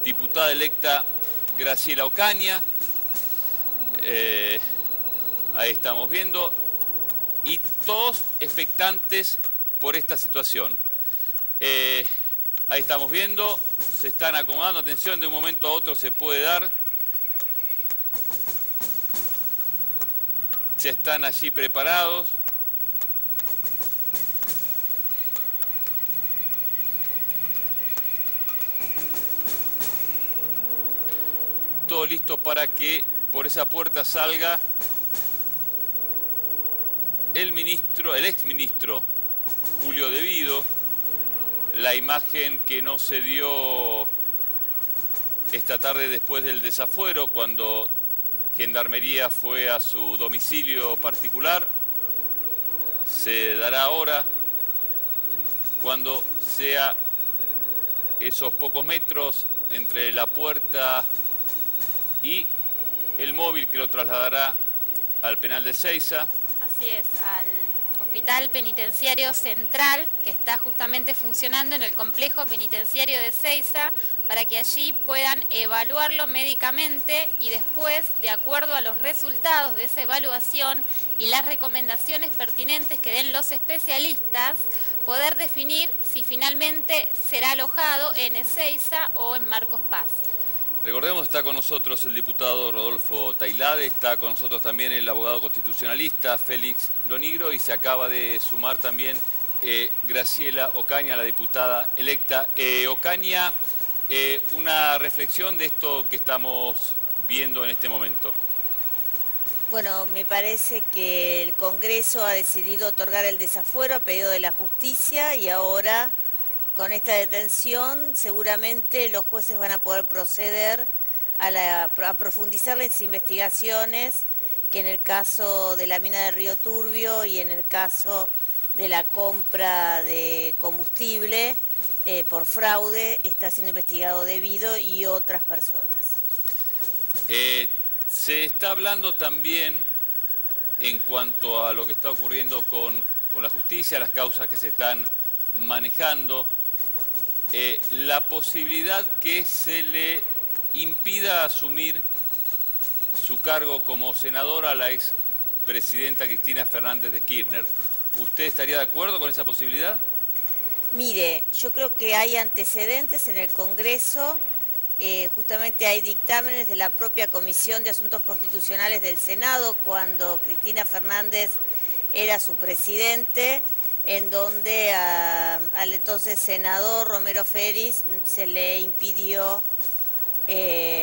diputada electa Graciela Ocaña. Ahí estamos viendo. Y todos expectantes por esta situación. Ahí estamos viendo, se están acomodando. Atención, de un momento a otro se puede dar. Ya están allí preparados. Todo listo para que por esa puerta salga el exministro Julio De Vido. La imagen que no se dio esta tarde después del desafuero, cuando Gendarmería fue a su domicilio particular, se dará ahora, cuando sea esos pocos metros entre la puerta y el móvil que lo trasladará al penal de Seiza. Así es, al Hospital Penitenciario Central, que está justamente funcionando en el complejo penitenciario de Seiza, para que allí puedan evaluarlo médicamente y después, de acuerdo a los resultados de esa evaluación y las recomendaciones pertinentes que den los especialistas, poder definir si finalmente será alojado en Ezeiza o en Marcos Paz. Recordemos, está con nosotros el diputado Rodolfo Tailade, está con nosotros también el abogado constitucionalista Félix Lonigro y se acaba de sumar también Graciela Ocaña, la diputada electa. Ocaña, una reflexión de esto que estamos viendo en este momento. Bueno, me parece que el Congreso ha decidido otorgar el desafuero a pedido de la justicia y ahora, con esta detención, seguramente los jueces van a poder proceder a profundizar las investigaciones que en el caso de la mina de Río Turbio y en el caso de la compra de combustible por fraude está siendo investigado De Vido y otras personas. Se está hablando también en cuanto a lo que está ocurriendo con la justicia, las causas que se están manejando, la posibilidad que se le impida asumir su cargo como senadora a la expresidenta Cristina Fernández de Kirchner. ¿Usted estaría de acuerdo con esa posibilidad? Mire, yo creo que hay antecedentes en el Congreso, justamente hay dictámenes de la propia Comisión de Asuntos Constitucionales del Senado cuando Cristina Fernández era su presidente, en donde al entonces senador Romero Feris se le impidió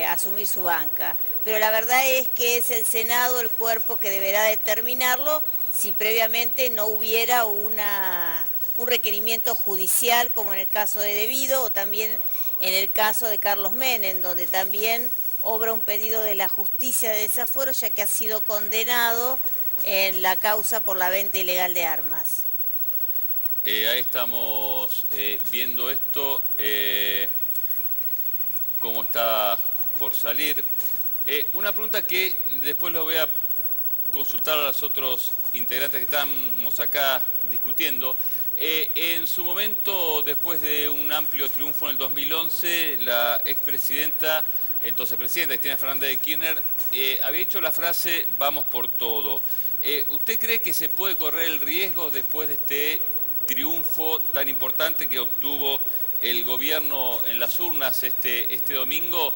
asumir su banca. Pero la verdad es que es el Senado el cuerpo que deberá determinarlo si previamente no hubiera un requerimiento judicial, como en el caso de De Vido o también en el caso de Carlos Menem, donde también obra un pedido de la justicia de desafuero, ya que ha sido condenado en la causa por la venta ilegal de armas. Ahí estamos viendo esto, cómo está por salir. Una pregunta que después lo voy a consultar a los otros integrantes que estamos acá discutiendo. En su momento, después de un amplio triunfo en el 2011, la expresidenta, entonces presidenta Cristina Fernández de Kirchner, había dicho la frase "vamos por todo". ¿Usted cree que se puede correr el riesgo después de este triunfo tan importante que obtuvo el gobierno en las urnas este domingo,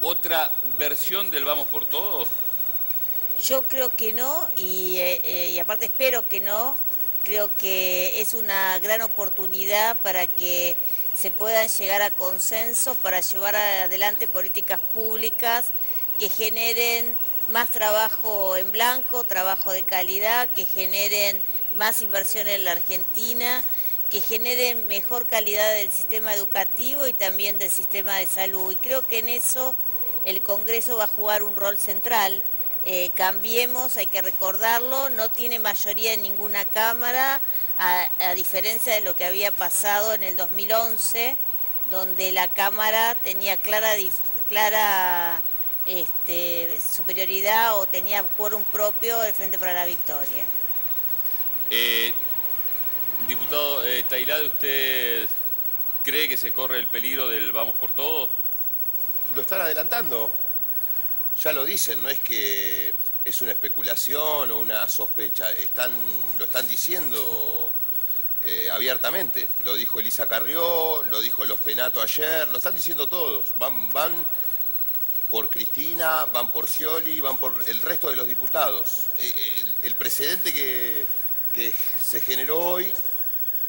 otra versión del "vamos por todo"? Yo creo que no, y aparte espero que no. Creo que es una gran oportunidad para que se puedan llegar a consensos para llevar adelante políticas públicas que generen más trabajo en blanco, trabajo de calidad, que generen más inversión en la Argentina, que generen mejor calidad del sistema educativo y también del sistema de salud. Y creo que en eso el Congreso va a jugar un rol central. Cambiemos, hay que recordarlo, no tiene mayoría en ninguna Cámara, a diferencia de lo que había pasado en el 2011, donde la Cámara tenía clara superioridad o tenía quórum propio del Frente para la Victoria. Diputado Tailade, usted cree que se corre el peligro del vamos por todo? Lo están adelantando. Ya lo dicen, no es que es una especulación o una sospecha. Lo están diciendo abiertamente. Lo dijo Elisa Carrió, lo dijo Los Penato ayer, lo están diciendo todos. Van por Cristina, van por Scioli, van por el resto de los diputados. El precedente que se generó hoy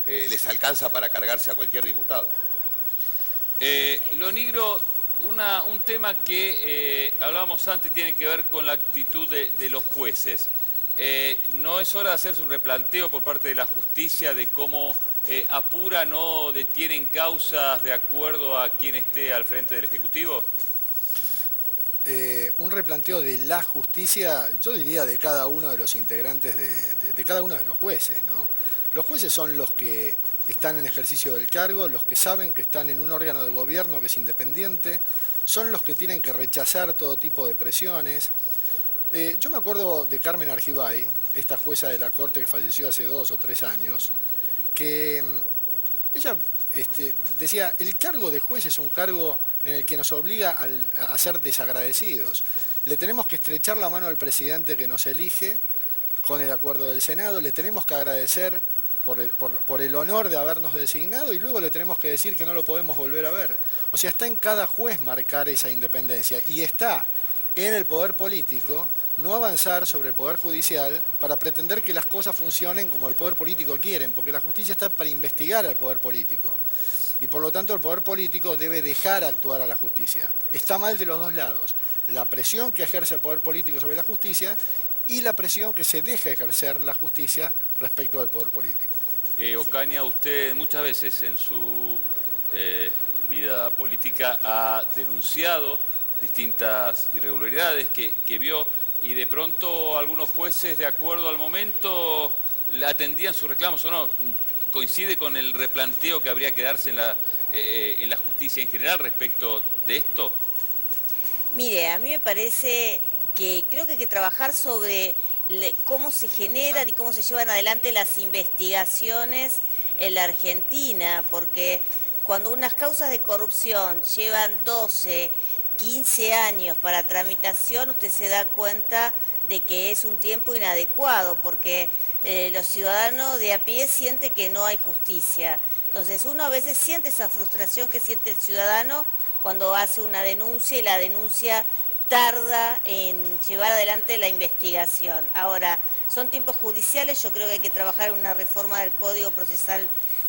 les alcanza para cargarse a cualquier diputado. Lo Nigro, un tema que hablábamos antes tiene que ver con la actitud de los jueces. ¿No es hora de hacerse un replanteo por parte de la justicia de cómo apuran o detienen causas de acuerdo a quien esté al frente del Ejecutivo? Un replanteo de la justicia, yo diría de cada uno de los integrantes de cada uno de los jueces, ¿no? Los jueces son los que están en ejercicio del cargo, los que saben que están en un órgano de gobierno que es independiente, son los que tienen que rechazar todo tipo de presiones. Yo me acuerdo de Carmen Argibay, esta jueza de la Corte que falleció hace 2 o 3 años, que ella decía, el cargo de juez es un cargo en el que nos obliga a ser desagradecidos. Le tenemos que estrechar la mano al presidente que nos elige con el acuerdo del Senado, le tenemos que agradecer por el honor de habernos designado y luego le tenemos que decir que no lo podemos volver a ver. O sea, está en cada juez marcar esa independencia y está en el poder político no avanzar sobre el poder judicial para pretender que las cosas funcionen como el poder político quieren, porque la justicia está para investigar al poder político. Y por lo tanto el poder político debe dejar actuar a la justicia. Está mal de los dos lados. La presión que ejerce el poder político sobre la justicia y la presión que se deja ejercer la justicia respecto del poder político. Ocaña, usted muchas veces en su vida política ha denunciado distintas irregularidades que vio y de pronto algunos jueces, de acuerdo al momento, atendían sus reclamos o no. ¿Coincide con el replanteo que habría que darse en la justicia en general respecto de esto? Mire, a mí me parece que creo que hay que trabajar sobre cómo se generan y cómo se llevan adelante las investigaciones en la Argentina, porque cuando unas causas de corrupción llevan 12, 15 años para tramitación, usted se da cuenta de que es un tiempo inadecuado, porque los ciudadanos de a pie sienten que no hay justicia. Entonces uno a veces siente esa frustración que siente el ciudadano cuando hace una denuncia y la denuncia tarda en llevar adelante la investigación. Ahora, son tiempos judiciales, yo creo que hay que trabajar en una reforma del Código Procesal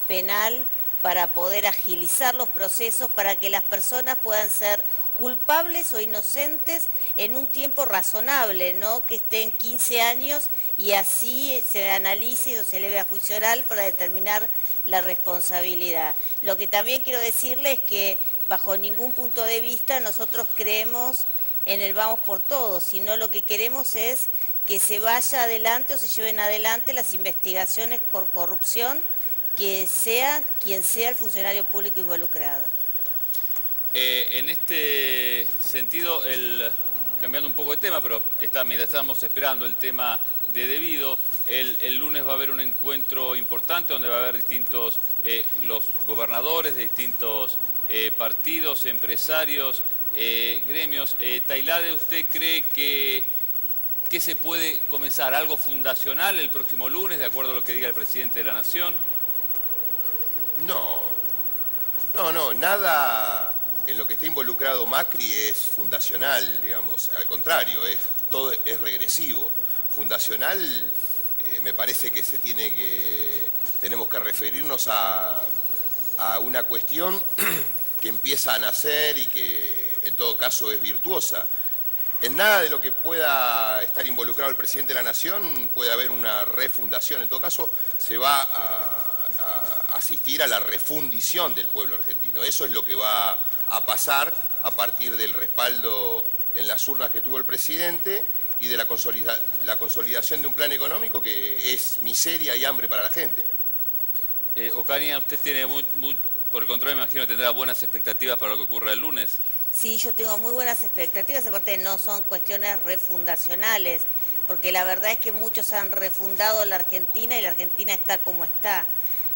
Penal para poder agilizar los procesos, para que las personas puedan ser culpables o inocentes en un tiempo razonable, no que estén 15 años y así se analice o se eleve a juicio oral para determinar la responsabilidad. Lo que también quiero decirles es que bajo ningún punto de vista nosotros creemos en el vamos por todos, sino lo que queremos es que se vaya adelante o se lleven adelante las investigaciones por corrupción, que sea quien sea el funcionario público involucrado. En este sentido, cambiando un poco de tema, pero mientras estamos esperando el tema de debido, el lunes va a haber un encuentro importante donde va a haber distintos, los gobernadores de distintos partidos, empresarios, gremios. Tailade, ¿usted cree que se puede comenzar algo fundacional el próximo lunes, de acuerdo a lo que diga el presidente de la Nación? No, nada en lo que está involucrado Macri es fundacional, digamos, al contrario, todo es regresivo. Fundacional me parece que tenemos que referirnos a una cuestión que empieza a nacer y que en todo caso es virtuosa. En nada de lo que pueda estar involucrado el presidente de la Nación puede haber una refundación. En todo caso, se va a asistir a la refundición del pueblo argentino. Eso es lo que va a pasar a partir del respaldo en las urnas que tuvo el presidente y de la consolidación de un plan económico que es miseria y hambre para la gente. Ocaña, usted tiene por el contrario, me imagino que tendrá buenas expectativas para lo que ocurra el lunes. Sí, yo tengo muy buenas expectativas, aparte no son cuestiones refundacionales, porque la verdad es que muchos han refundado la Argentina y la Argentina está como está.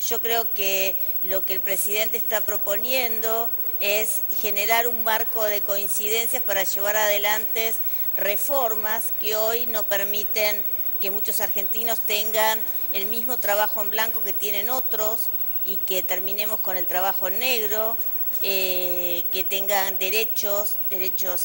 Yo creo que lo que el presidente está proponiendo es generar un marco de coincidencias para llevar adelante reformas que hoy no permiten que muchos argentinos tengan el mismo trabajo en blanco que tienen otros y que terminemos con el trabajo en negro, que tengan derechos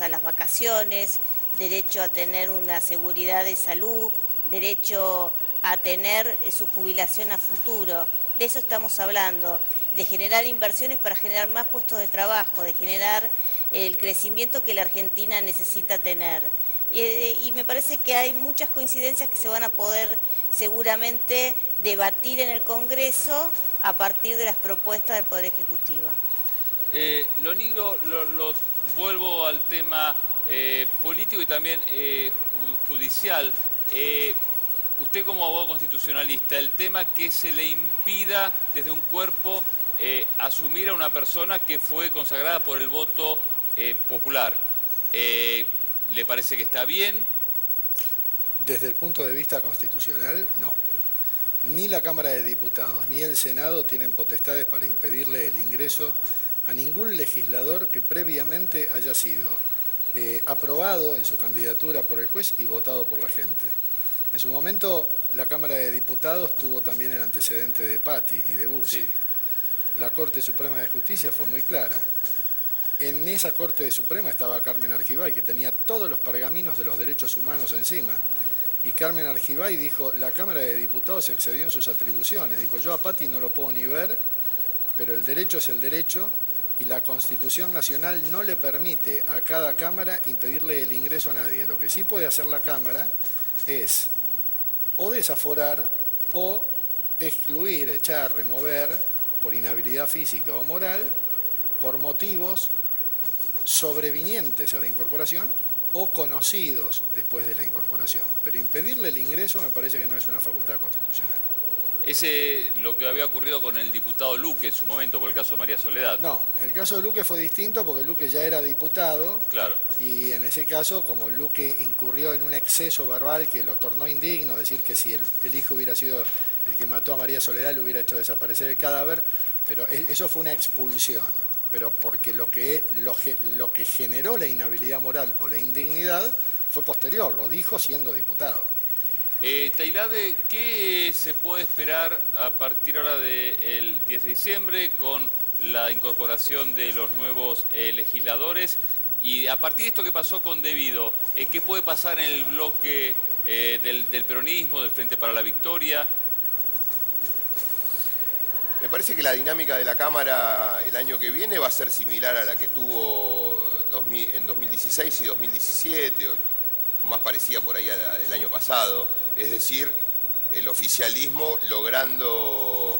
a las vacaciones, derecho a tener una seguridad de salud, derecho a tener su jubilación a futuro. De eso estamos hablando, de generar inversiones para generar más puestos de trabajo, de generar el crecimiento que la Argentina necesita tener. Y me parece que hay muchas coincidencias que se van a poder seguramente debatir en el Congreso a partir de las propuestas del Poder Ejecutivo. Lo negro, lo vuelvo al tema político y también judicial. Usted como abogado constitucionalista, el tema que se le impida desde un cuerpo asumir a una persona que fue consagrada por el voto popular, ¿le parece que está bien? Desde el punto de vista constitucional, no. Ni la Cámara de Diputados ni el Senado tienen potestades para impedirle el ingreso a ningún legislador que previamente haya sido aprobado en su candidatura por el juez y votado por la gente. En su momento, la Cámara de Diputados tuvo también el antecedente de Patti y de Bussi. Sí. La Corte Suprema de Justicia fue muy clara. En esa Corte Suprema estaba Carmen Argibay, que tenía todos los pergaminos de los derechos humanos encima. Y Carmen Argibay dijo, la Cámara de Diputados se excedió en sus atribuciones. Dijo, yo a Patti no lo puedo ni ver, pero el derecho es el derecho y la Constitución Nacional no le permite a cada Cámara impedirle el ingreso a nadie. Lo que sí puede hacer la Cámara es o desaforar o excluir, echar, remover por inhabilidad física o moral por motivos sobrevinientes a la incorporación o conocidos después de la incorporación. Pero impedirle el ingreso me parece que no es una facultad constitucional. Ese lo que había ocurrido con el diputado Luque en su momento por el caso de María Soledad. No, el caso de Luque fue distinto porque Luque ya era diputado. Claro. Y en ese caso, como Luque incurrió en un exceso verbal que lo tornó indigno, decir que si el hijo hubiera sido el que mató a María Soledad le hubiera hecho desaparecer el cadáver, pero eso fue una expulsión. Pero porque lo que generó la inhabilidad moral o la indignidad fue posterior, lo dijo siendo diputado. Tailade, ¿qué se puede esperar a partir ahora del 10 de diciembre con la incorporación de los nuevos legisladores? Y a partir de esto que pasó con Devido, ¿qué puede pasar en el bloque del peronismo, del Frente para la Victoria? Me parece que la dinámica de la Cámara el año que viene va a ser similar a la que tuvo en 2016 y 2017, más parecida por ahí a la del año pasado, es decir, el oficialismo logrando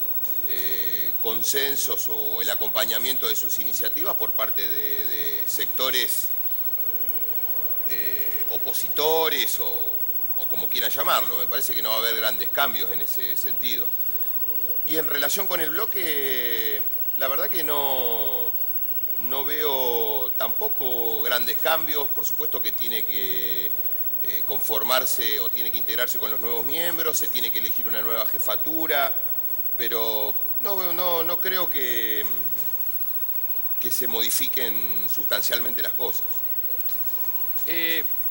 consensos o el acompañamiento de sus iniciativas por parte de sectores opositores o como quieran llamarlo. Me parece que no va a haber grandes cambios en ese sentido. Y en relación con el bloque, la verdad que no veo tampoco grandes cambios. Por supuesto que tiene que conformarse o tiene que integrarse con los nuevos miembros, se tiene que elegir una nueva jefatura, pero no creo que se modifiquen sustancialmente las cosas.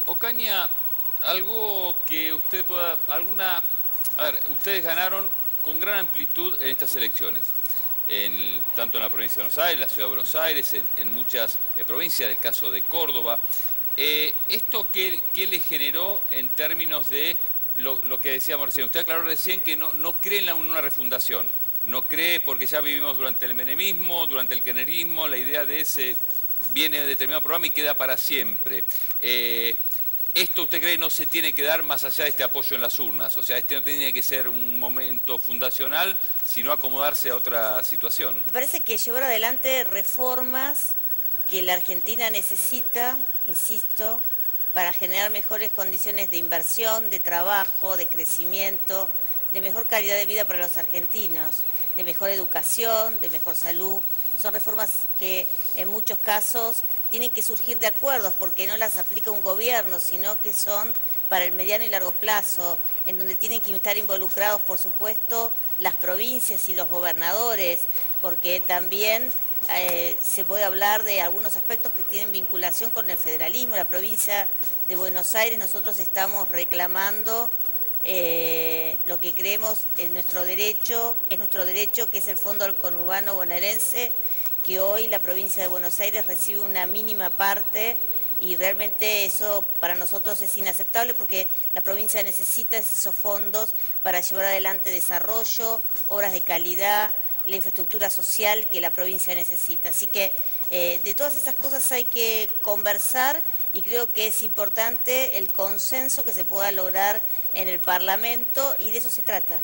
Ocaña, algo que usted pueda... A ver, ustedes ganaron con gran amplitud en estas elecciones, tanto en la provincia de Buenos Aires, la ciudad de Buenos Aires, en muchas provincias, del caso de Córdoba. ¿Esto qué le generó en términos de lo que decíamos recién? Usted aclaró recién que no cree en una refundación, no cree porque ya vivimos durante el menemismo, durante el kirchnerismo, la idea de ese viene de determinado programa y queda para siempre. ¿Esto usted cree no se tiene que dar más allá de este apoyo en las urnas? O sea, este no tiene que ser un momento fundacional, sino acomodarse a otra situación. Me parece que llevar adelante reformas que la Argentina necesita, insisto, para generar mejores condiciones de inversión, de trabajo, de crecimiento, de mejor calidad de vida para los argentinos, de mejor educación, de mejor salud, son reformas que en muchos casos tienen que surgir de acuerdos porque no las aplica un gobierno, sino que son para el mediano y largo plazo, en donde tienen que estar involucrados, por supuesto, las provincias y los gobernadores, porque también se puede hablar de algunos aspectos que tienen vinculación con el federalismo. La provincia de Buenos Aires, nosotros estamos reclamando lo que creemos es nuestro derecho, que es el Fondo al Conurbano Bonaerense, que hoy la provincia de Buenos Aires recibe una mínima parte y realmente eso para nosotros es inaceptable porque la provincia necesita esos fondos para llevar adelante desarrollo, obras de calidad, la infraestructura social que la provincia necesita. Así que de todas esas cosas hay que conversar y creo que es importante el consenso que se pueda lograr en el Parlamento y de eso se trata.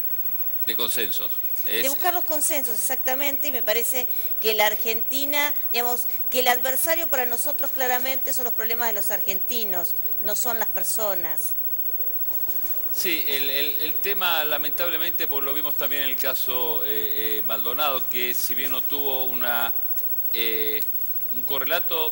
De consensos. De buscar los consensos, exactamente, y me parece que la Argentina, digamos, que el adversario para nosotros claramente son los problemas de los argentinos, no son las personas. Sí, el tema lamentablemente, pues lo vimos también en el caso Maldonado, que si bien no tuvo un correlato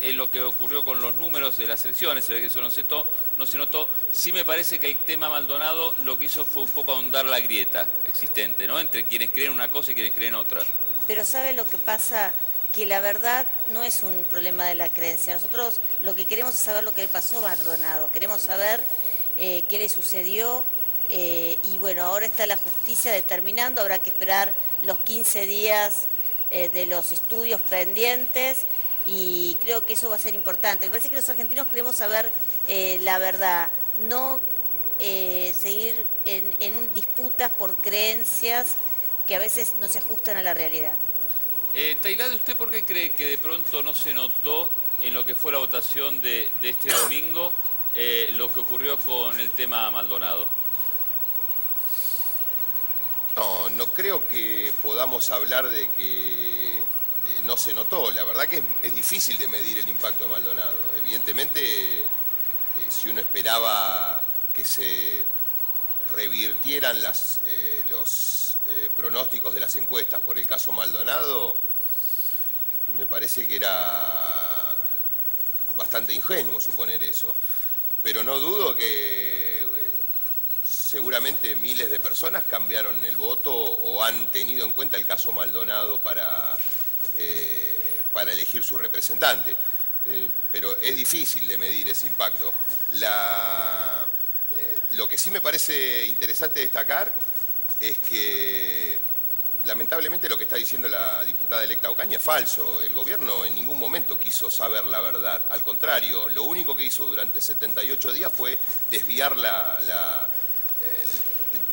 en lo que ocurrió con los números de las elecciones, se ve que eso no se notó, sí me parece que el tema Maldonado lo que hizo fue un poco ahondar la grieta existente, ¿no? Entre quienes creen una cosa y quienes creen otra. Pero ¿sabe lo que pasa? Que la verdad no es un problema de la creencia. Nosotros lo que queremos es saber lo que le pasó a Maldonado, queremos saber qué le sucedió y bueno, ahora está la justicia determinando, habrá que esperar los 15 días de los estudios pendientes y creo que eso va a ser importante. Me parece que los argentinos queremos saber la verdad, no seguir en disputas por creencias que a veces no se ajustan a la realidad. Tailade, ¿usted por qué cree que de pronto no se notó en lo que fue la votación de este domingo lo que ocurrió con el tema Maldonado? No creo que podamos hablar de que no se notó. La verdad que es difícil de medir el impacto de Maldonado. Evidentemente, si uno esperaba que se revirtieran los pronósticos de las encuestas por el caso Maldonado, me parece que era bastante ingenuo suponer eso. Pero no dudo que seguramente miles de personas cambiaron el voto o han tenido en cuenta el caso Maldonado para elegir su representante. Pero es difícil de medir ese impacto. Lo que sí me parece interesante destacar es que lamentablemente lo que está diciendo la diputada electa Ocaña es falso. El gobierno en ningún momento quiso saber la verdad. Al contrario, lo único que hizo durante 78 días fue desviar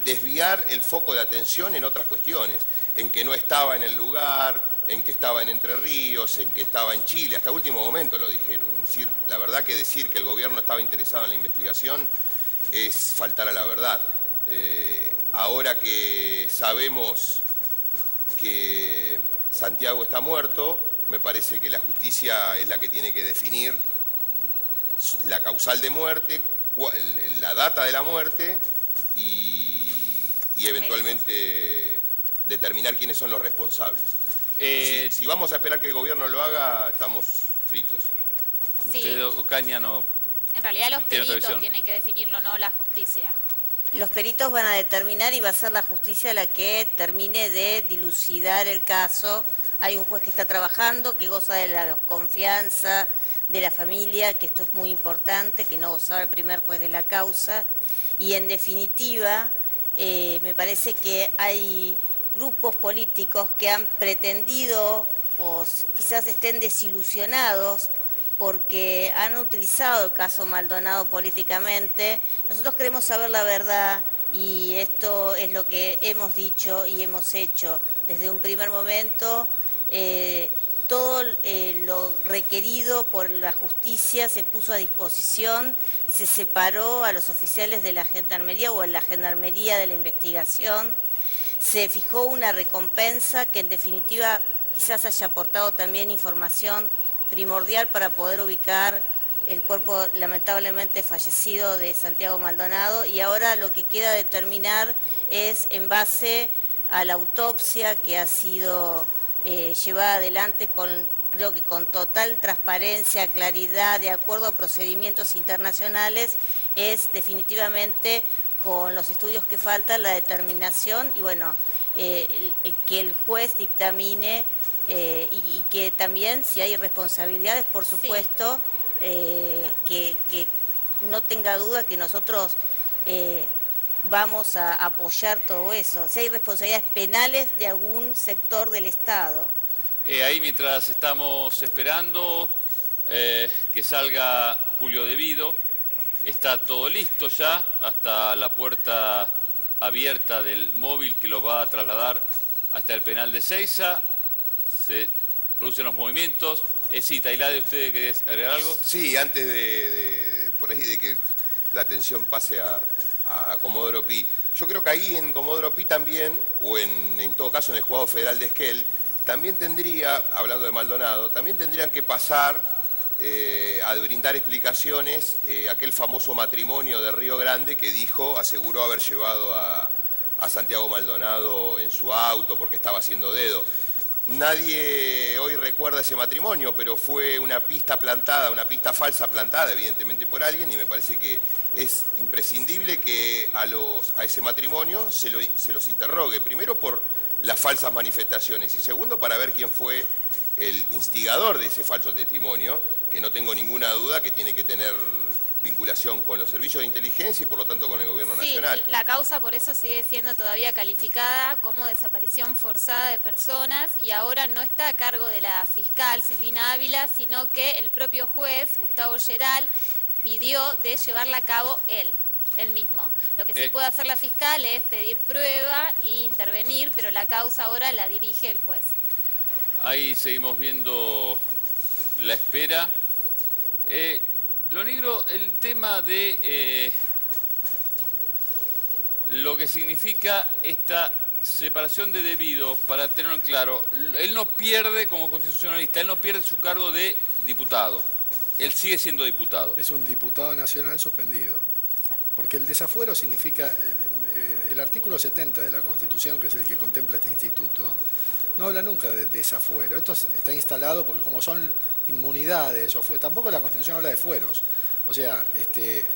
desviar el foco de atención en otras cuestiones, en que no estaba en el lugar, en que estaba en Entre Ríos, en que estaba en Chile, hasta último momento lo dijeron. Es decir, la verdad que decir que el gobierno estaba interesado en la investigación es faltar a la verdad. Ahora que sabemos que Santiago está muerto, me parece que la justicia es la que tiene que definir la causal de muerte, la data de la muerte y eventualmente determinar quiénes son los responsables. Si vamos a esperar que el gobierno lo haga, estamos fritos. Sí. Usted, Ocaña, no... En realidad los tiene otra peritos visión. tienen que definirlo, no la justicia. Los peritos van a determinar y va a ser la justicia la que termine de dilucidar el caso. Hay un juez que está trabajando, que goza de la confianza de la familia, que esto es muy importante, que no gozaba el primer juez de la causa. Y en definitiva, me parece que hay grupos políticos que han pretendido o quizás estén desilusionados porque han utilizado el caso Maldonado políticamente. Nosotros queremos saber la verdad y esto es lo que hemos dicho y hemos hecho desde un primer momento. Todo lo requerido por la justicia se puso a disposición, se separó a los oficiales de la Gendarmería o en la Gendarmería de la investigación, se fijó una recompensa que en definitiva quizás haya aportado también información primordial para poder ubicar el cuerpo lamentablemente fallecido de Santiago Maldonado y ahora lo que queda determinar es en base a la autopsia que ha sido llevada adelante creo que con total transparencia, claridad, de acuerdo a procedimientos internacionales, es definitivamente con los estudios que faltan la determinación y bueno, que el juez dictamine y que también si hay responsabilidades, por supuesto, que no tenga duda que nosotros vamos a apoyar todo eso. Si hay responsabilidades penales de algún sector del Estado. Ahí mientras estamos esperando que salga Julio Devido, está todo listo ya, hasta la puerta abierta del móvil que lo va a trasladar hasta el penal de Seiza. Se producen los movimientos. Sí, Tailade, ¿usted quería agregar algo? Sí, antes por ahí de que la atención pase a Comodoro Pi. Yo creo que ahí en Comodoro Pi también, o en todo caso en el Juzgado Federal de Esquel, también tendría, hablando de Maldonado, también tendrían que pasar a brindar explicaciones aquel famoso matrimonio de Río Grande que aseguró haber llevado a Santiago Maldonado en su auto porque estaba haciendo dedo. Nadie hoy recuerda ese matrimonio, pero fue una pista plantada, una pista falsa plantada evidentemente por alguien, y me parece que es imprescindible que a ese matrimonio se los interrogue, primero por las falsas manifestaciones y segundo para ver quién fue el instigador de ese falso testimonio, que no tengo ninguna duda que tiene que tener vinculación con los servicios de inteligencia y por lo tanto con el gobierno nacional. La causa por eso sigue siendo todavía calificada como desaparición forzada de personas y ahora no está a cargo de la fiscal Silvina Ávila, sino que el propio juez, Gustavo Geral, pidió de llevarla a cabo él mismo. Lo que sí puede hacer la fiscal es pedir prueba e intervenir, pero la causa ahora la dirige el juez. Ahí seguimos viendo la espera. Lo negro, el tema de lo que significa esta separación de Devido, para tenerlo en claro, él no pierde como constitucionalista, él no pierde su cargo de diputado, él sigue siendo diputado. Es un diputado nacional suspendido, porque el desafuero significa, el artículo 70 de la Constitución, que es el que contempla este instituto, no habla nunca de desafuero. Esto está instalado porque como son inmunidades, tampoco la Constitución habla de fueros. O sea,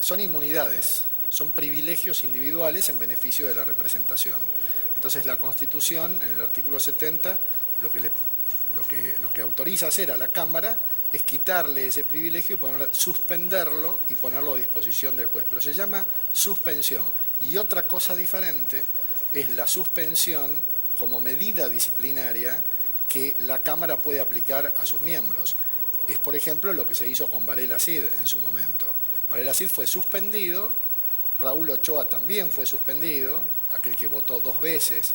son inmunidades, son privilegios individuales en beneficio de la representación. Entonces la Constitución, en el artículo 70, lo que autoriza hacer a la Cámara es quitarle ese privilegio, suspenderlo y ponerlo a disposición del juez. Pero se llama suspensión. Y otra cosa diferente es la suspensión como medida disciplinaria que la Cámara puede aplicar a sus miembros. Es, por ejemplo, lo que se hizo con Varela Cid en su momento. Varela Cid fue suspendido, Raúl Ochoa también fue suspendido, aquel que votó 2 veces,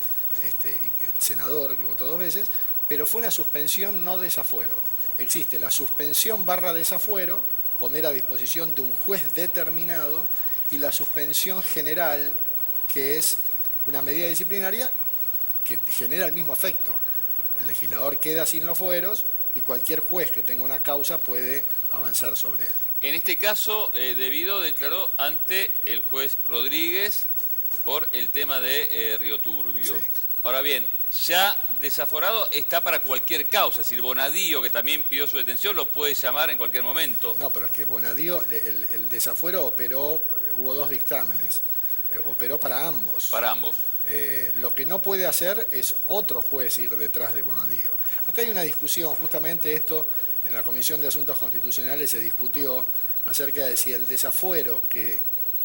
el senador que votó 2 veces, pero fue una suspensión no desafuero. Existe la suspensión / desafuero, poner a disposición de un juez determinado, y la suspensión general, que es una medida disciplinaria que genera el mismo efecto. El legislador queda sin los fueros y cualquier juez que tenga una causa puede avanzar sobre él. En este caso, Devido declaró ante el juez Rodríguez por el tema de Río Turbio. Sí. Ahora bien, ya desaforado está para cualquier causa, es decir, Bonadío, que también pidió su detención, lo puede llamar en cualquier momento. No, pero es que Bonadío, el desafuero operó, hubo 2 dictámenes, operó para ambos. Para ambos. Lo que no puede hacer es otro juez ir detrás de Bonadío. Acá hay una discusión, justamente esto en la Comisión de Asuntos Constitucionales se discutió acerca de si el desafuero que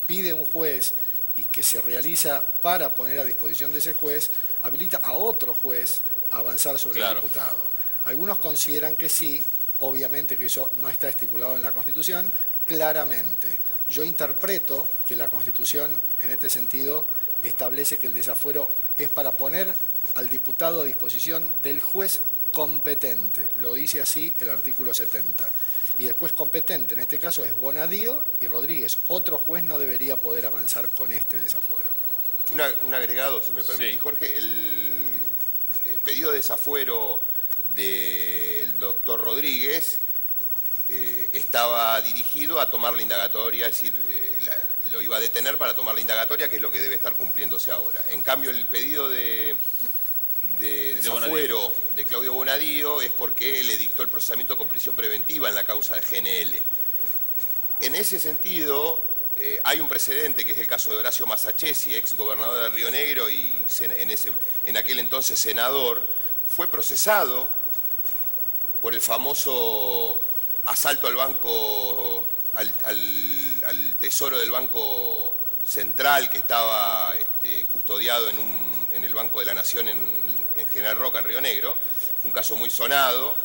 pide un juez y que se realiza para poner a disposición de ese juez habilita a otro juez a avanzar sobre el diputado. Algunos consideran que sí, obviamente que eso no está estipulado en la Constitución, claramente. Yo interpreto que la Constitución en este sentido establece que el desafuero es para poner al diputado a disposición del juez competente. Lo dice así el artículo 70. Y el juez competente en este caso es Bonadío y Rodríguez. Otro juez no debería poder avanzar con este desafuero. Un agregado, si me permitís, sí. Jorge. El pedido de desafuero del doctor Rodríguez estaba dirigido a tomar la indagatoria, es decir, lo iba a detener para tomar la indagatoria, que es lo que debe estar cumpliéndose ahora. En cambio, el pedido de de desafuero de Claudio Bonadío es porque le dictó el procesamiento con prisión preventiva en la causa de GNL. En ese sentido, hay un precedente que es el caso de Horacio Masachesi, ex gobernador de Río Negro y en aquel entonces senador, fue procesado por el famoso asalto al banco, al tesoro del Banco Central que estaba custodiado en el Banco de la Nación en General Roca, en Río Negro. Fue un caso muy sonado.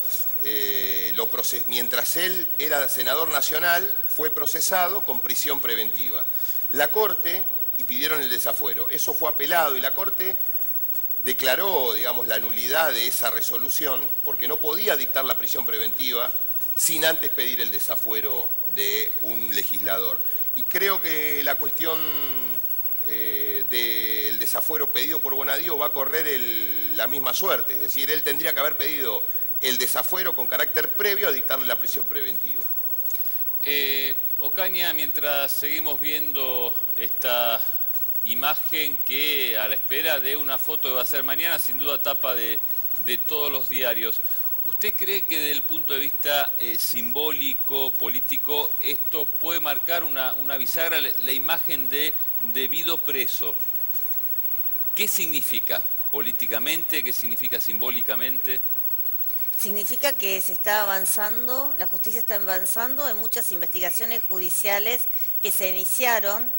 Mientras él era senador nacional, fue procesado con prisión preventiva. La Corte, y pidieron el desafuero, eso fue apelado y la Corte declaró, digamos, la nulidad de esa resolución porque no podía dictar la prisión preventiva sin antes pedir el desafuero de un legislador. Y creo que la cuestión del desafuero pedido por Bonadío va a correr la misma suerte, es decir, él tendría que haber pedido el desafuero con carácter previo a dictarle la prisión preventiva. Ocaña, mientras seguimos viendo esta imagen que a la espera de una foto que va a ser mañana, sin duda tapa de todos los diarios, ¿usted cree que desde el punto de vista simbólico, político, esto puede marcar una bisagra, la imagen de debido preso? ¿Qué significa políticamente? ¿Qué significa simbólicamente? Significa que se está avanzando, la justicia está avanzando en muchas investigaciones judiciales que se iniciaron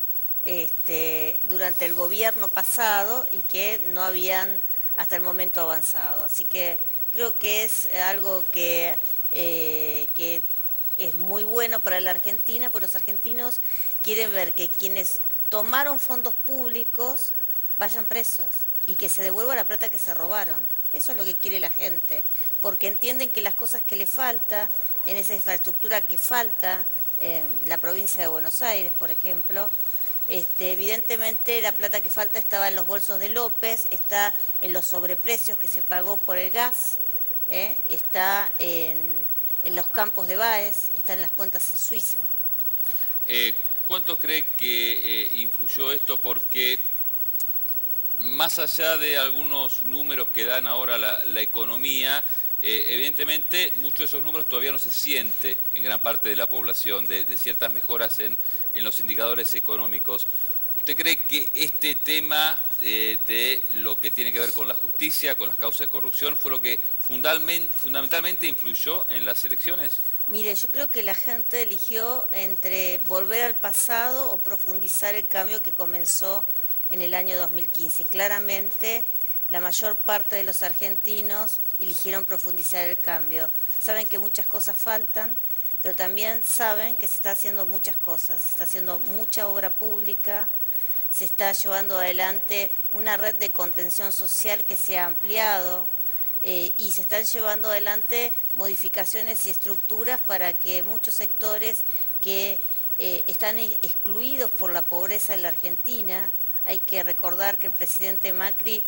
durante el gobierno pasado y que no habían hasta el momento avanzado. Así que creo que es algo que es muy bueno para la Argentina, porque los argentinos quieren ver que quienes tomaron fondos públicos vayan presos y que se devuelva la plata que se robaron. Eso es lo que quiere la gente, porque entienden que las cosas que le falta, en esa infraestructura que falta, en la provincia de Buenos Aires, por ejemplo, evidentemente la plata que falta estaba en los bolsos de López, está en los sobreprecios que se pagó por el gas, está en los campos de Baez, está en las cuentas en Suiza. ¿Cuánto cree que influyó esto? Porque más allá de algunos números que dan ahora la economía, evidentemente muchos de esos números todavía no se siente en gran parte de la población, de ciertas mejoras en los indicadores económicos. ¿Usted cree que este tema de lo que tiene que ver con la justicia, con las causas de corrupción, fue lo que fundamentalmente influyó en las elecciones? Mire, yo creo que la gente eligió entre volver al pasado o profundizar el cambio que comenzó en el año 2015. Claramente, la mayor parte de los argentinos eligieron profundizar el cambio. Saben que muchas cosas faltan, pero también saben que se está haciendo muchas cosas. Se está haciendo mucha obra pública, se está llevando adelante una red de contención social que se ha ampliado y se están llevando adelante modificaciones y estructuras para que muchos sectores que están excluidos por la pobreza en la Argentina. Hay que recordar que el presidente Macri,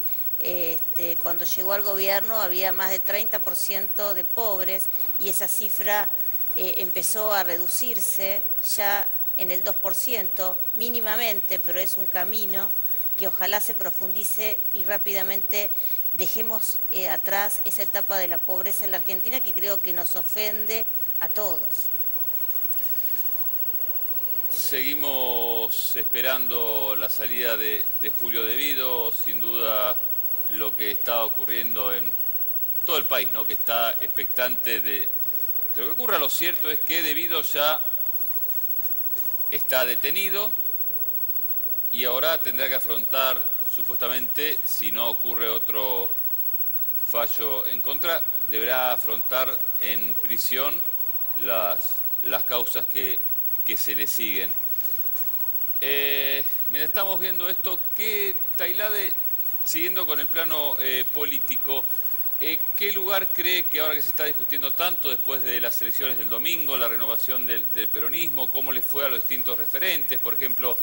cuando llegó al gobierno, había más de 30% de pobres y esa cifra empezó a reducirse ya en el 2%, mínimamente, pero es un camino que ojalá se profundice y rápidamente dejemos atrás esa etapa de la pobreza en la Argentina que creo que nos ofende a todos. Seguimos esperando la salida de Julio De Vido, sin duda lo que está ocurriendo en todo el país, ¿no? Que está expectante de lo que ocurra. Lo cierto es que De Vido ya está detenido y ahora tendrá que afrontar, supuestamente, si no ocurre otro fallo en contra, deberá afrontar en prisión las causas que se le siguen. Mientras estamos viendo esto, ¿qué, Tailade, siguiendo con el plano político, qué lugar cree que ahora que se está discutiendo tanto después de las elecciones del domingo, la renovación del peronismo, cómo le fue a los distintos referentes? Por ejemplo,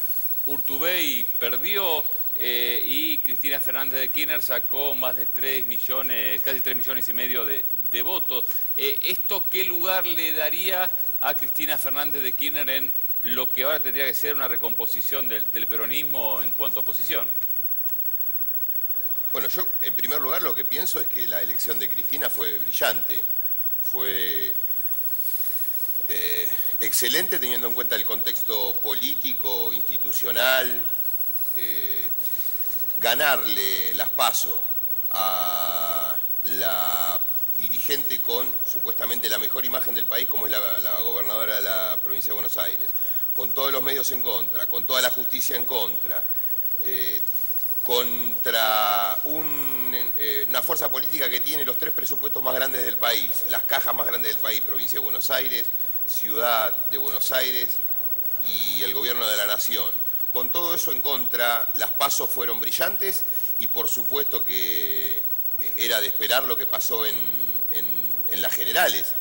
Urtubey perdió y Cristina Fernández de Kirchner sacó más de 3 millones, casi 3 millones y medio de votos. ¿Esto qué lugar le daría a Cristina Fernández de Kirchner en lo que ahora tendría que ser una recomposición del peronismo en cuanto a oposición? Bueno, yo en primer lugar lo que pienso es que la elección de Cristina fue brillante, fue excelente teniendo en cuenta el contexto político, institucional. Ganarle las PASO a la dirigente con supuestamente la mejor imagen del país, como es la gobernadora de la provincia de Buenos Aires, con todos los medios en contra, con toda la justicia en contra, contra una fuerza política que tiene los 3 presupuestos más grandes del país, las cajas más grandes del país, provincia de Buenos Aires, ciudad de Buenos Aires y el gobierno de la nación. Con todo eso en contra, las PASO fueron brillantes y por supuesto que era de esperar lo que pasó en las generales.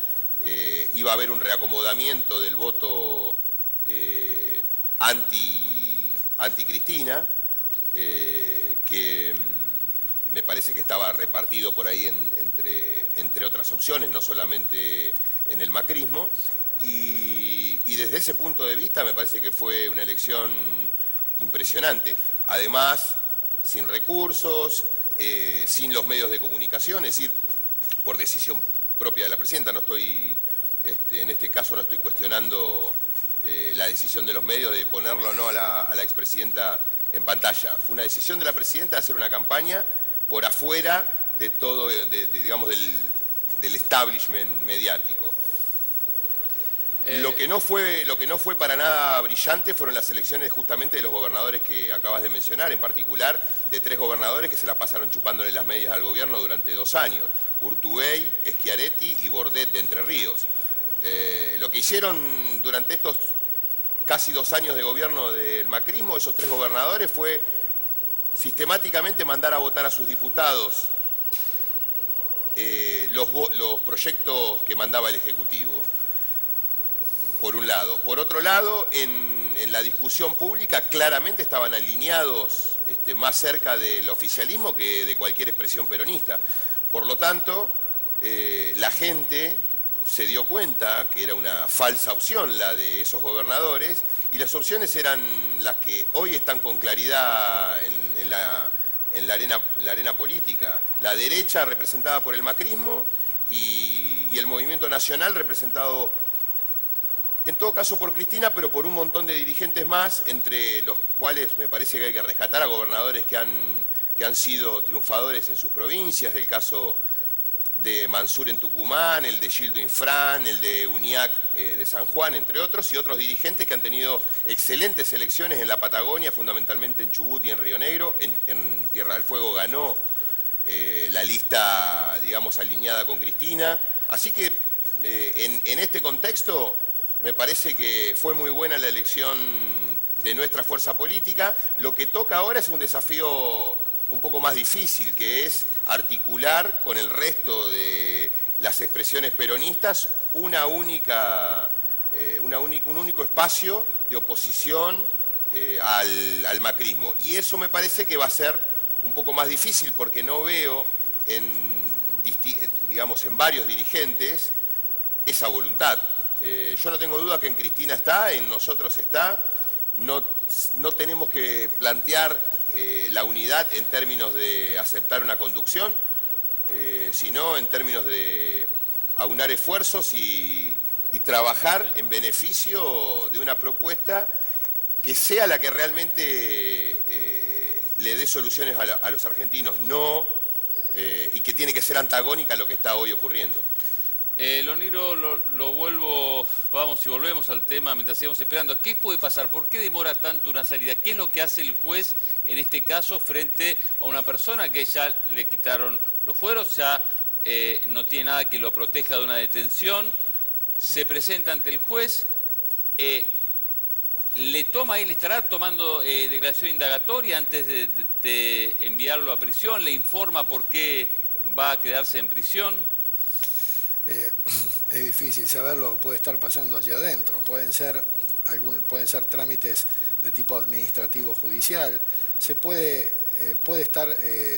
Iba a haber un reacomodamiento del voto anti-Cristina, que me parece que estaba repartido por ahí entre otras opciones, no solamente en el macrismo. Y desde ese punto de vista me parece que fue una elección impresionante. Además, sin recursos, sin los medios de comunicación, es decir, por decisión propia de la presidenta. No estoy, en este caso no estoy cuestionando la decisión de los medios de ponerlo o no a la expresidenta en pantalla. Fue una decisión de la presidenta de hacer una campaña por afuera de todo, digamos, del establishment mediático. Lo que no fue para nada brillante fueron las elecciones justamente de los gobernadores que acabas de mencionar, en particular de 3 gobernadores que se las pasaron chupándole las medias al gobierno durante 2 años, Urtubey, Schiaretti y Bordet de Entre Ríos. Lo que hicieron durante estos casi 2 años de gobierno del macrismo, esos 3 gobernadores, fue sistemáticamente mandar a votar a sus diputados los proyectos que mandaba el Ejecutivo. Por un lado. Por otro lado, en la discusión pública claramente estaban alineados más cerca del oficialismo que de cualquier expresión peronista. Por lo tanto, la gente se dio cuenta que era una falsa opción la de esos gobernadores y las opciones eran las que hoy están con claridad en la arena política. La derecha representada por el macrismo y el movimiento nacional representado en todo caso por Cristina, pero por un montón de dirigentes más, entre los cuales me parece que hay que rescatar a gobernadores que han sido triunfadores en sus provincias, el caso de Mansur en Tucumán, el de Gildo Infran, el de Uñac de San Juan, entre otros, y otros dirigentes que han tenido excelentes elecciones en la Patagonia, fundamentalmente en Chubut y en Río Negro. En Tierra del Fuego ganó la lista, digamos, alineada con Cristina. Así que en este contexto me parece que fue muy buena la elección de nuestra fuerza política. Lo que toca ahora es un desafío un poco más difícil, que es articular con el resto de las expresiones peronistas un único espacio de oposición al macrismo. Y eso me parece que va a ser un poco más difícil porque no veo digamos, en varios dirigentes esa voluntad. Yo no tengo duda que en Cristina está, en nosotros está. No tenemos que plantear la unidad en términos de aceptar una conducción, sino en términos de aunar esfuerzos y trabajar en beneficio de una propuesta que sea la que realmente le dé soluciones a los argentinos, y que tiene que ser antagónica a lo que está hoy ocurriendo. Lo negro lo vuelvo, vamos y volvemos al tema mientras sigamos esperando. ¿Qué puede pasar? ¿Por qué demora tanto una salida? ¿Qué es lo que hace el juez en este caso frente a una persona que ya le quitaron los fueros, ya no tiene nada que lo proteja de una detención? Se presenta ante el juez, le estará tomando declaración indagatoria antes de enviarlo a prisión, le informa por qué va a quedarse en prisión. Es difícil saberlo, puede estar pasando hacia adentro, pueden ser trámites de tipo administrativo judicial, se puede estar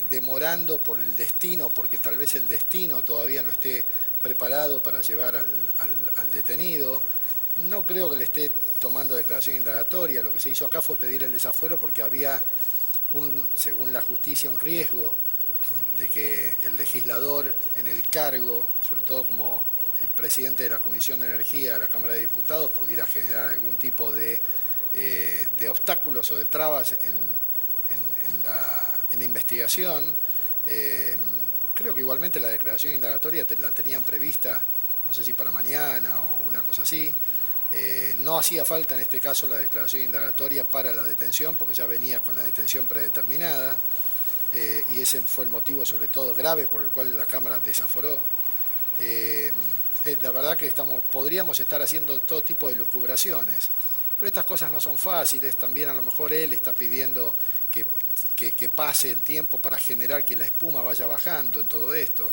demorando por el destino, porque tal vez el destino todavía no esté preparado para llevar al detenido. No creo que le esté tomando declaración indagatoria, lo que se hizo acá fue pedir el desafuero porque había, según la justicia, un riesgo de que el legislador en el cargo, sobre todo como el presidente de la Comisión de Energía de la Cámara de Diputados, pudiera generar algún tipo de obstáculos o de trabas en la investigación. Creo que igualmente la declaración indagatoria la tenían prevista, no sé si para mañana o una cosa así. No hacía falta en este caso la declaración indagatoria para la detención, porque ya venía con la detención predeterminada, y ese fue el motivo sobre todo grave por el cual la Cámara desaforó. La verdad que podríamos estar haciendo todo tipo de lucubraciones, pero estas cosas no son fáciles. También a lo mejor él está pidiendo que pase el tiempo para generar que la espuma vaya bajando en todo esto.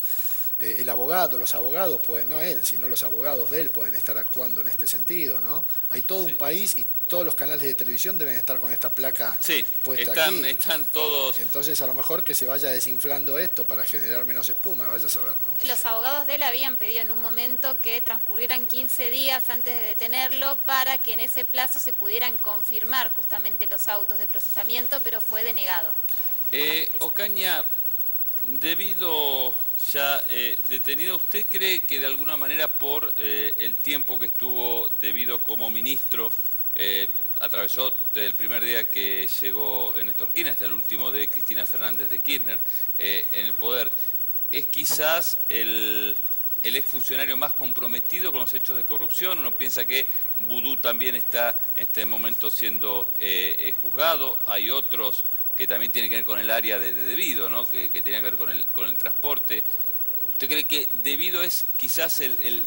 El abogado, los abogados pueden, no él, sino los abogados de él pueden estar actuando en este sentido, ¿no? Hay todo un país y todos los canales de televisión deben estar con esta placa puesta aquí. Están todos. Entonces a lo mejor que se vaya desinflando esto para generar menos espuma, vaya a saber, ¿no? Los abogados de él habían pedido en un momento que transcurrieran 15 días antes de detenerlo para que en ese plazo se pudieran confirmar justamente los autos de procesamiento, pero fue denegado. Ocaña, debido ya detenido, ¿usted cree que de alguna manera por el tiempo que estuvo debido como ministro, atravesó desde el primer día que llegó Néstor Kirchner hasta el último de Cristina Fernández de Kirchner en el poder, es quizás el exfuncionario más comprometido con los hechos de corrupción? Uno piensa que Vudú también está en este momento siendo juzgado, hay otros que también tiene que ver con el área de debido, ¿no? que tiene que ver con el transporte. ¿Usted cree que debido es quizás el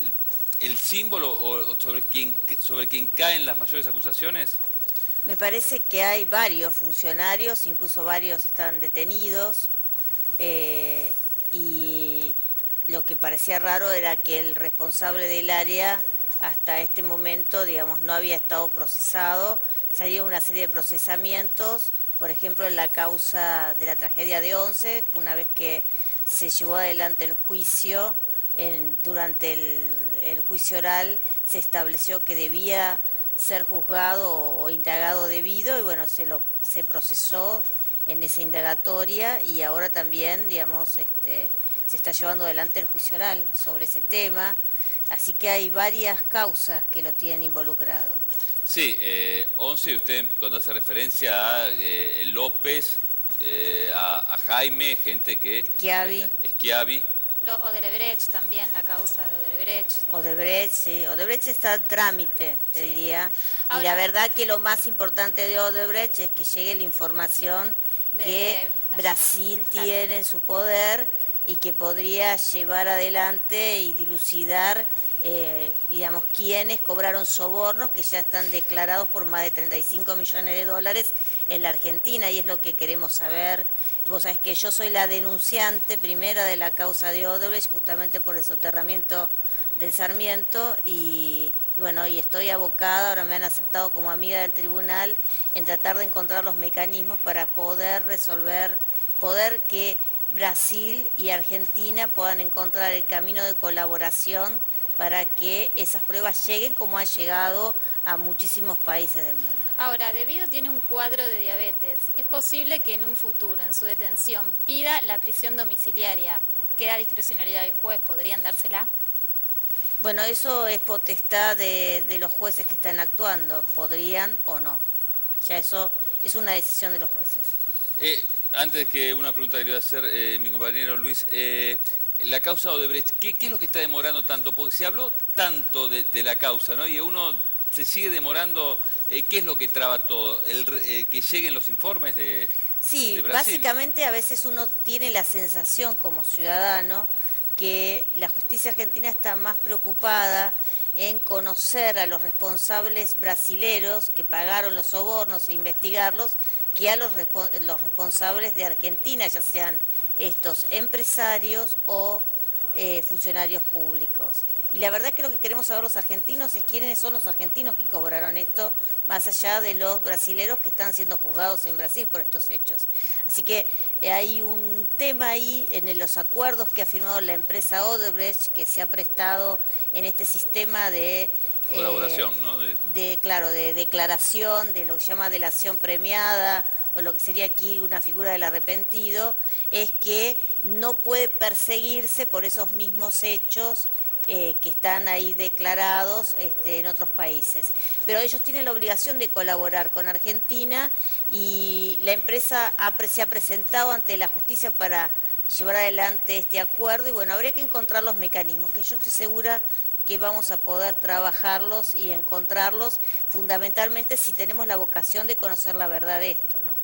símbolo o sobre quien caen las mayores acusaciones? Me parece que hay varios funcionarios, incluso varios están detenidos, y lo que parecía raro era que el responsable del área hasta este momento, digamos, no había estado procesado. Salieron una serie de procesamientos, por ejemplo, en la causa de la tragedia de Once, una vez que se llevó adelante el juicio, durante el juicio oral se estableció que debía ser juzgado o indagado debido, y bueno, se procesó en esa indagatoria, y ahora también, digamos, se está llevando adelante el juicio oral sobre ese tema, así que hay varias causas que lo tienen involucrado. Sí, 11, usted cuando hace referencia a López, a Jaime, gente que... Schiavi. Odebrecht también, la causa de Odebrecht. Odebrecht, sí. Odebrecht está en trámite, te diría. Ahora, y la verdad que lo más importante de Odebrecht es que llegue la información que Brasil tiene en su poder y que podría llevar adelante y dilucidar, digamos, quiénes cobraron sobornos que ya están declarados por más de 35 millones de dólares en la Argentina, y es lo que queremos saber. Vos sabés que yo soy la denunciante primera de la causa de Odebrecht, justamente por el soterramiento del Sarmiento, y bueno, y estoy abocada, ahora me han aceptado como amiga del tribunal, en tratar de encontrar los mecanismos para poder resolver, poder que Brasil y Argentina puedan encontrar el camino de colaboración para que esas pruebas lleguen como han llegado a muchísimos países del mundo. Ahora, Debido tiene un cuadro de diabetes. ¿Es posible que en un futuro, en su detención, pida la prisión domiciliaria? ¿Queda discrecionalidad del juez? ¿Podrían dársela? Bueno, eso es potestad de los jueces que están actuando, podrían o no. Ya eso es una decisión de los jueces. Antes que una pregunta que le voy a hacer mi compañero Luis, la causa Odebrecht, ¿qué es lo que está demorando tanto? Porque se habló tanto de la causa, ¿no? Y uno se sigue demorando. ¿Qué es lo que traba todo? ¿Que lleguen los informes de Brasil? Básicamente a veces uno tiene la sensación como ciudadano que la justicia argentina está más preocupada en conocer a los responsables brasileros que pagaron los sobornos e investigarlos, que a los responsables de Argentina, ya sean estos empresarios o funcionarios públicos. Y la verdad que lo que queremos saber los argentinos es quiénes son los argentinos que cobraron esto, más allá de los brasileros que están siendo juzgados en Brasil por estos hechos. Así que hay un tema ahí en los acuerdos que ha firmado la empresa Odebrecht, que se ha prestado en este sistema de colaboración, ¿no? Claro, de declaración, de lo que se llama delación premiada o lo que sería aquí una figura del arrepentido, es que no puede perseguirse por esos mismos hechos que están ahí declarados en otros países. Pero ellos tienen la obligación de colaborar con Argentina y la empresa se ha presentado ante la justicia para llevar adelante este acuerdo y bueno, habría que encontrar los mecanismos, que yo estoy segura que vamos a poder trabajarlos y encontrarlos, fundamentalmente si tenemos la vocación de conocer la verdad de esto, ¿no?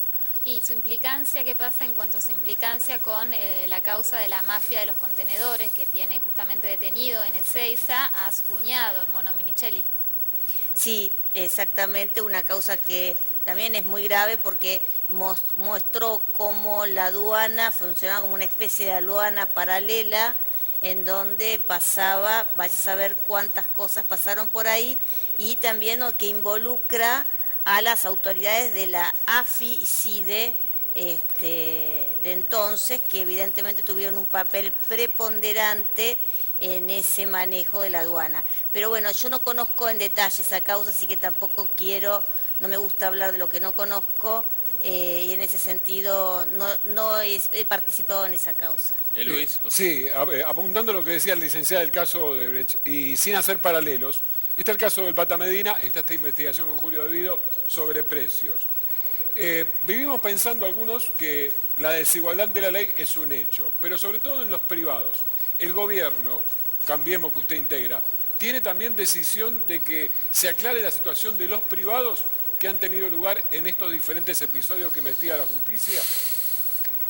¿Y su implicancia, qué pasa en cuanto a su implicancia con la causa de la mafia de los contenedores que tiene justamente detenido en Ezeiza a su cuñado, el Mono Minichelli? Sí, exactamente, una causa que también es muy grave porque mostró cómo la aduana funcionaba como una especie de aduana paralela en donde pasaba, vaya a saber cuántas cosas pasaron por ahí, y también que involucra a las autoridades de la AFI-CIDE de entonces, que evidentemente tuvieron un papel preponderante en ese manejo de la aduana. Pero bueno, yo no conozco en detalle esa causa, así que tampoco no me gusta hablar de lo que no conozco, y en ese sentido no he participado en esa causa. Luis. Sí, apuntando a lo que decía el licenciado del caso Odebrecht, y sin hacer paralelos, está el caso del Pata Medina, está esta investigación con Julio De Vido sobre precios. Vivimos pensando algunos que la desigualdad de la ley es un hecho, pero sobre todo en los privados. El gobierno, Cambiemos, que usted integra, ¿tiene también decisión de que se aclare la situación de los privados que han tenido lugar en estos diferentes episodios que investiga la justicia?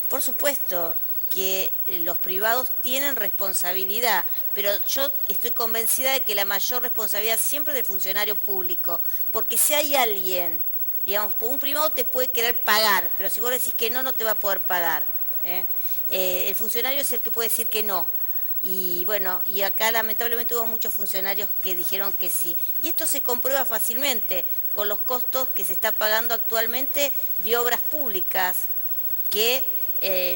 Por supuesto que los privados tienen responsabilidad, pero yo estoy convencida de que la mayor responsabilidad siempre es del funcionario público, porque si hay alguien, digamos, un privado te puede querer pagar, pero si vos decís que no, no te va a poder pagar, ¿eh? El funcionario es el que puede decir que no. Y bueno, y acá lamentablemente hubo muchos funcionarios que dijeron que sí. Y esto se comprueba fácilmente con los costos que se está pagando actualmente de obras públicas, que,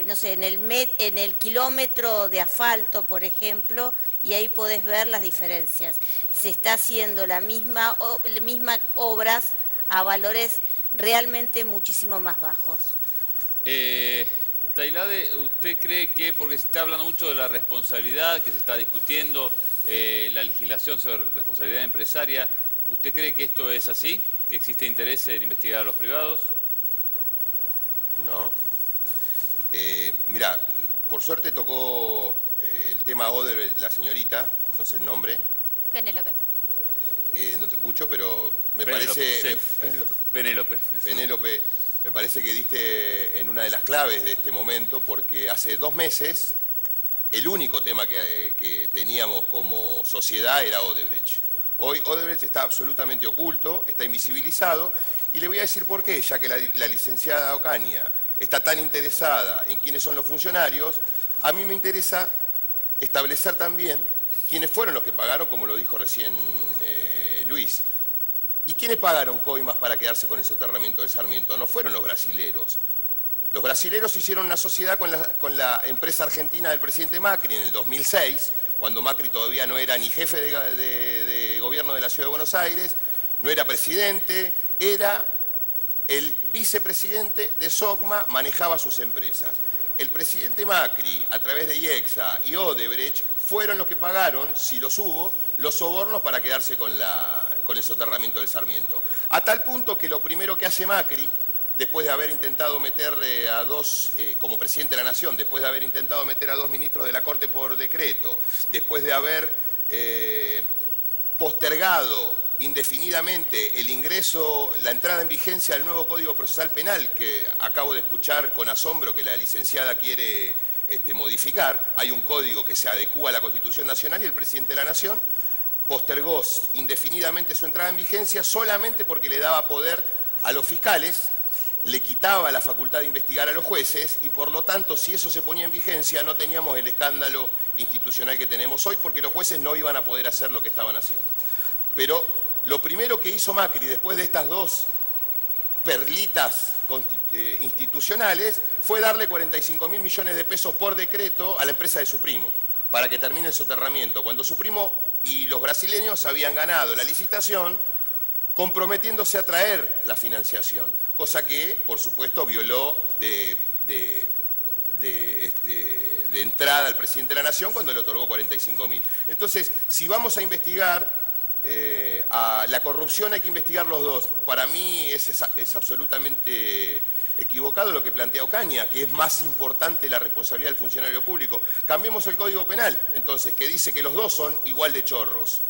no sé, en el kilómetro de asfalto, por ejemplo, y ahí podés ver las diferencias. Se está haciendo la misma obras a valores realmente muchísimo más bajos. Tailade, ¿usted cree que, porque se está hablando mucho de la responsabilidad, que se está discutiendo la legislación sobre responsabilidad empresaria, ¿usted cree que esto es así? ¿Que existe interés en investigar a los privados? No. Mirá, por suerte tocó el tema Odebrecht, la señorita, no sé el nombre. Penélope. No te escucho, pero me Penélope, parece... sí. Penélope. Penélope, me parece que diste en una de las claves de este momento, porque hace 2 meses el único tema que teníamos como sociedad era Odebrecht. Hoy Odebrecht está absolutamente oculto, está invisibilizado, y le voy a decir por qué, ya que la licenciada Ocaña está tan interesada en quiénes son los funcionarios, a mí me interesa establecer también quiénes fueron los que pagaron, como lo dijo recién Luis. ¿Y quiénes pagaron coimas para quedarse con el soterramiento del Sarmiento? No fueron los brasileros. Los brasileros hicieron una sociedad con la empresa argentina del presidente Macri en el 2006, cuando Macri todavía no era ni jefe de gobierno de la Ciudad de Buenos Aires, no era presidente, era el vicepresidente de SOCMA, manejaba sus empresas. El presidente Macri, a través de IEXA y Odebrecht, fueron los que pagaron, si los hubo, los sobornos para quedarse con el soterramiento del Sarmiento. A tal punto que lo primero que hace Macri, después de haber intentado meter como presidente de la Nación, después de haber intentado meter a 2 ministros de la Corte por decreto, después de haber postergado indefinidamente el ingreso, la entrada en vigencia del nuevo Código Procesal Penal, que acabo de escuchar con asombro que la licenciada quiere modificar. Hay un código que se adecúa a la Constitución Nacional y el presidente de la Nación postergó indefinidamente su entrada en vigencia solamente porque le daba poder a los fiscales, le quitaba la facultad de investigar a los jueces y por lo tanto, si eso se ponía en vigencia, no teníamos el escándalo institucional que tenemos hoy, porque los jueces no iban a poder hacer lo que estaban haciendo. Pero lo primero que hizo Macri después de estas 2 perlitas institucionales fue darle 45.000 millones de pesos por decreto a la empresa de su primo para que termine el soterramiento. Cuando su primo y los brasileños habían ganado la licitación, comprometiéndose a traer la financiación, cosa que, por supuesto, violó de entrada al presidente de la Nación cuando le otorgó 45.000. Entonces, si vamos a investigar a la corrupción, hay que investigar los dos. Para mí es absolutamente equivocado lo que plantea Ocaña, que es más importante la responsabilidad del funcionario público. Cambiemos el Código Penal, entonces, que dice que los dos son igual de chorros.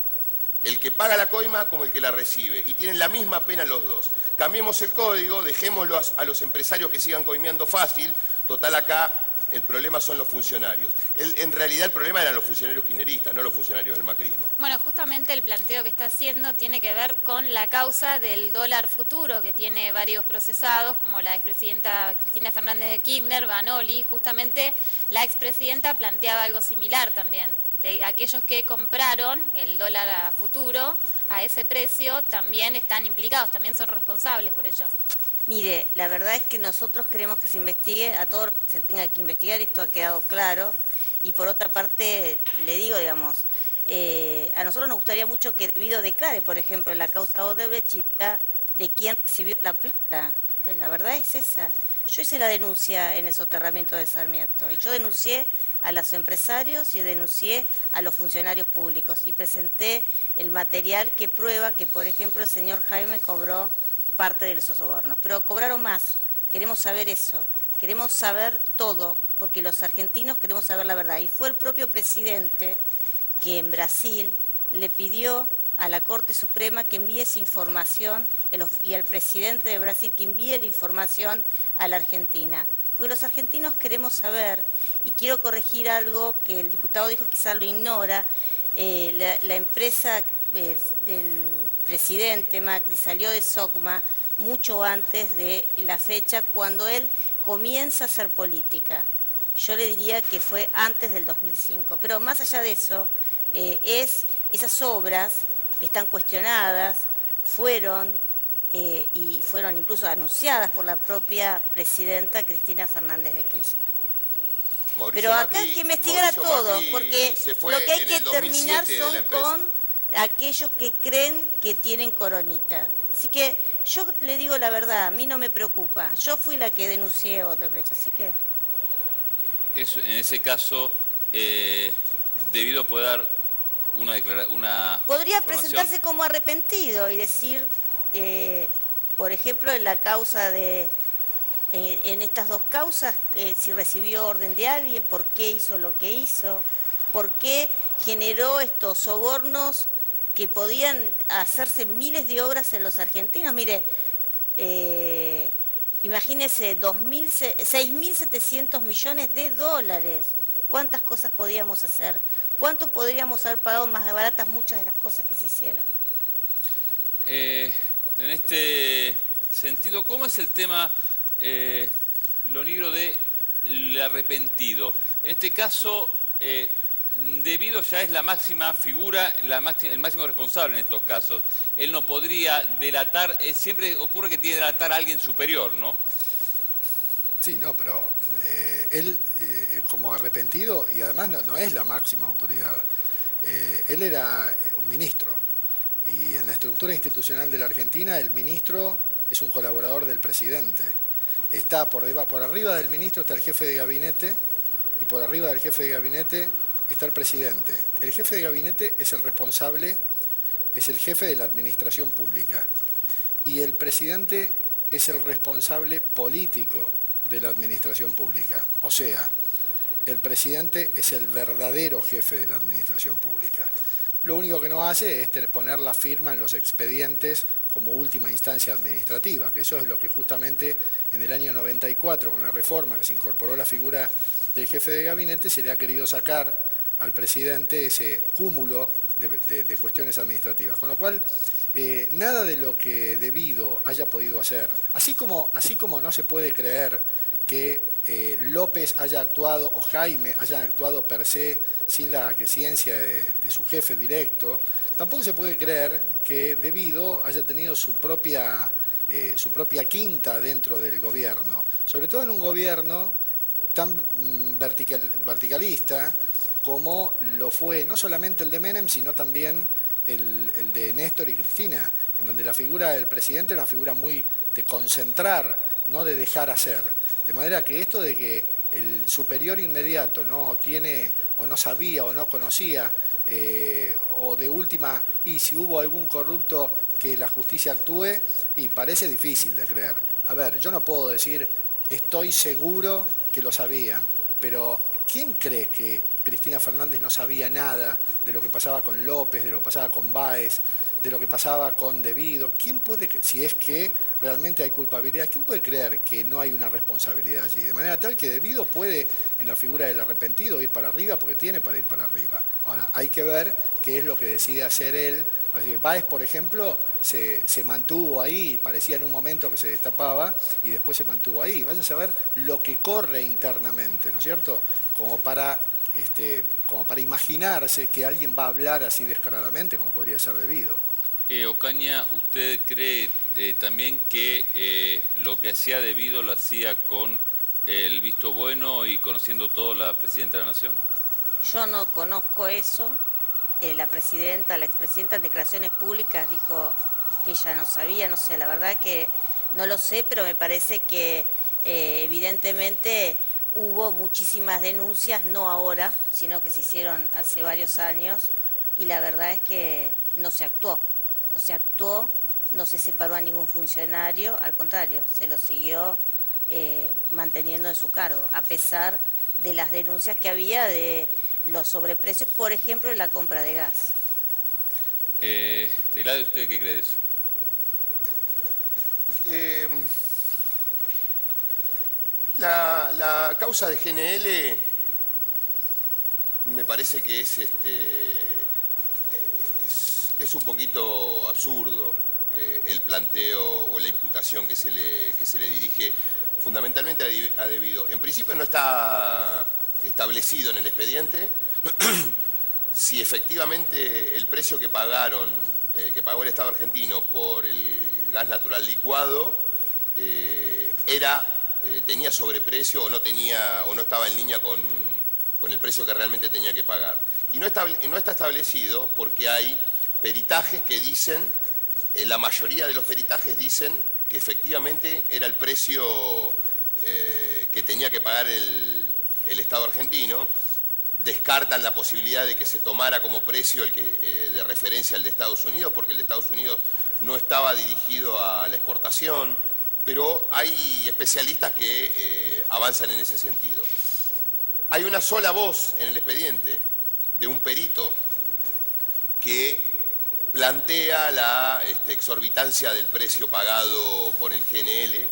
El que paga la coima como el que la recibe, y tienen la misma pena los dos. Cambiemos el código, dejémoslo a los empresarios que sigan coimeando fácil, total acá el problema son los funcionarios. En realidad el problema eran los funcionarios kirchneristas, no los funcionarios del macrismo. Bueno, justamente el planteo que está haciendo tiene que ver con la causa del dólar futuro, que tiene varios procesados, como la expresidenta Cristina Fernández de Kirchner, Vanoli. Justamente la expresidenta planteaba algo similar también. De aquellos que compraron el dólar a futuro a ese precio también están implicados, también son responsables por ello. Mire, la verdad es que nosotros queremos que se investigue a todo lo que se tenga que investigar, esto ha quedado claro. Y por otra parte, le digo, digamos, a nosotros nos gustaría mucho que Debido declare, por ejemplo, en la causa Odebrecht y diga de quién recibió la plata. La verdad es esa. Yo hice la denuncia en el soterramiento de Sarmiento y yo denuncié a los empresarios y denuncié a los funcionarios públicos y presenté el material que prueba que, por ejemplo, el señor Jaime cobró parte de los sobornos, pero cobraron más. Queremos saber eso, queremos saber todo, porque los argentinos queremos saber la verdad. Y fue el propio presidente que en Brasil le pidió a la Corte Suprema que envíe esa información y al presidente de Brasil que envíe la información a la Argentina. Porque los argentinos queremos saber, y quiero corregir algo que el diputado dijo, quizás lo ignora, la empresa del presidente Macri salió de SOCMA mucho antes de la fecha cuando él comienza a hacer política. Yo le diría que fue antes del 2005, pero más allá de eso, esas obras que están cuestionadas fueron incluso anunciadas por la propia presidenta Cristina Fernández de Kirchner. Pero acá hay que investigar a todos, porque lo que hay que terminar son con aquellos que creen que tienen coronita. Así que yo le digo la verdad, a mí no me preocupa. Yo fui la que denuncié Odebrecht, así que... En ese caso, Debido puede dar una podría información. Presentarse como arrepentido y decir, por ejemplo, en la causa en estas dos causas, si recibió orden de alguien, por qué hizo lo que hizo, por qué generó estos sobornos que podían hacerse miles de obras en los argentinos. Mire, imagínese 6.700 millones de dólares. ¿Cuántas cosas podíamos hacer? ¿Cuánto podríamos haber pagado más baratas muchas de las cosas que se hicieron? En este sentido, ¿cómo es el tema, lo negro del arrepentido? En este caso, Debido ya es la máxima figura, el máximo responsable en estos casos. Él no podría delatar, siempre ocurre que tiene que delatar a alguien superior, ¿no? Sí, no, pero él como arrepentido, y además no es la máxima autoridad, él era un ministro, y en la estructura institucional de la Argentina el ministro es un colaborador del presidente. Está por arriba del ministro está el jefe de gabinete, y por arriba del jefe de gabinete está el presidente. El jefe de gabinete es el responsable, es el jefe de la administración pública, y el presidente es el responsable político de la administración pública. O sea, el presidente es el verdadero jefe de la administración pública. Lo único que no hace es poner la firma en los expedientes como última instancia administrativa, que eso es lo que justamente en el año 94, con la reforma que se incorporó la figura del jefe de gabinete, se le ha querido sacar al presidente ese cúmulo de cuestiones administrativas. Con lo cual, nada de lo que Debido haya podido hacer, así como no se puede creer que López haya actuado o Jaime haya actuado per se sin la aquiescencia de su jefe directo, tampoco se puede creer que Debido haya tenido su propia quinta dentro del gobierno, sobre todo en un gobierno tan verticalista como lo fue no solamente el de Menem, sino también el de Néstor y Cristina, en donde la figura del presidente era una figura muy de concentrar, no de dejar hacer. De manera que esto de que el superior inmediato no tiene, o no sabía, o no conocía, o de última, y si hubo algún corrupto que la justicia actúe, y parece difícil de creer. A ver, yo no puedo decir, estoy seguro que lo sabían, pero ¿quién cree que Cristina Fernández no sabía nada de lo que pasaba con López, de lo que pasaba con Báez, de lo que pasaba con Devido? ¿Quién puede, si es que realmente hay culpabilidad, quién puede creer que no hay una responsabilidad allí? De manera tal que Devido puede, en la figura del arrepentido, ir para arriba porque tiene para ir para arriba. Ahora, hay que ver qué es lo que decide hacer él. Así, Báez, por ejemplo, se mantuvo ahí, parecía en un momento que se destapaba y después se mantuvo ahí. Vayan a saber lo que corre internamente, ¿no es cierto? Como para imaginarse que alguien va a hablar así descaradamente, como podría ser Devido. Ocaña, ¿usted cree también que lo que hacía Devido lo hacía con el visto bueno y conociendo todo la Presidenta de la Nación? Yo no conozco eso. La expresidenta en declaraciones públicas dijo que ella no sabía, no sé, la verdad que no lo sé, pero me parece que evidentemente hubo muchísimas denuncias, no ahora, sino que se hicieron hace varios años, y la verdad es que no se actuó. No se separó a ningún funcionario, al contrario, se lo siguió manteniendo en su cargo, a pesar de las denuncias que había de los sobreprecios, por ejemplo, en la compra de gas. Telade, ¿usted qué cree de eso? La causa de GNL me parece que es un poquito absurdo el planteo o la imputación que se le dirige fundamentalmente a Devido. En principio no está establecido en el expediente si efectivamente el precio que pagó el Estado argentino por el gas natural licuado tenía sobreprecio o no estaba en línea con el precio que realmente tenía que pagar. Y no está establecido porque hay peritajes que dicen, la mayoría de los peritajes dicen que efectivamente era el precio que tenía que pagar el Estado argentino. Descartan la posibilidad de que se tomara como precio de referencia el de Estados Unidos, porque el de Estados Unidos no estaba dirigido a la exportación, pero hay especialistas que avanzan en ese sentido. Hay una sola voz en el expediente de un perito que plantea la exorbitancia del precio pagado por el GNL,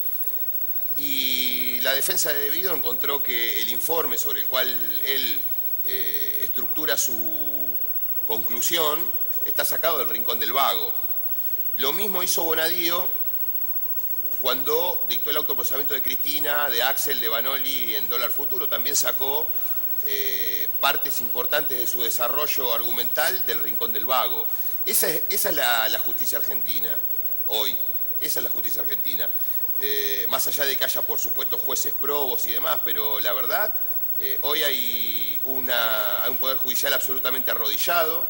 y la defensa de Devido encontró que el informe sobre el cual él estructura su conclusión está sacado del rincón del vago. Lo mismo hizo Bonadío cuando dictó el autoprocesamiento de Cristina, de Axel, de Banoli en Dólar Futuro. También sacó partes importantes de su desarrollo argumental del rincón del vago. Esa es la justicia argentina hoy. Esa es la justicia argentina. Más allá de que haya, por supuesto, jueces probos y demás, pero la verdad, hoy hay un poder judicial absolutamente arrodillado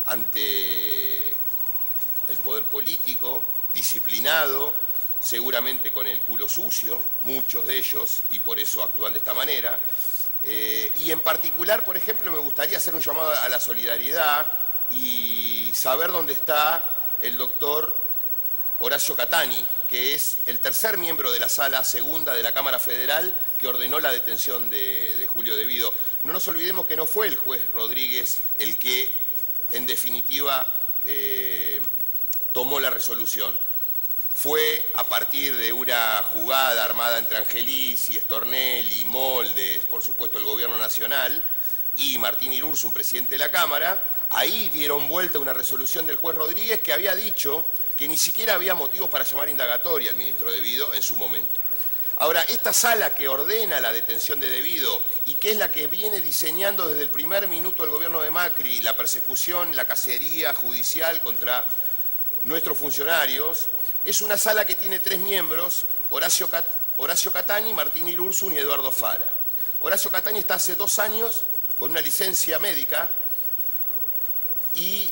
ante el poder político, disciplinado, seguramente con el culo sucio, muchos de ellos, y por eso actúan de esta manera. Y en particular, por ejemplo, me gustaría hacer un llamado a la solidaridad y saber dónde está el doctor Horacio Catani, que es el tercer miembro de la Sala Segunda de la Cámara Federal que ordenó la detención de Julio Devido. No nos olvidemos que no fue el juez Rodríguez el que, en definitiva, tomó la resolución. Fue a partir de una jugada armada entre Angelici, Stornelli, Moldes, por supuesto el Gobierno Nacional, y Martín Irursun, presidente de la Cámara. Ahí dieron vuelta una resolución del juez Rodríguez que había dicho que ni siquiera había motivos para llamar indagatoria al ministro Devido en su momento. Ahora, esta sala que ordena la detención de Devido y que es la que viene diseñando desde el primer minuto del gobierno de Macri la persecución, la cacería judicial contra nuestros funcionarios, es una sala que tiene 3 miembros, Horacio Catani, Martín Irursun y Eduardo Fara. Horacio Catani está hace 2 años con una licencia médica y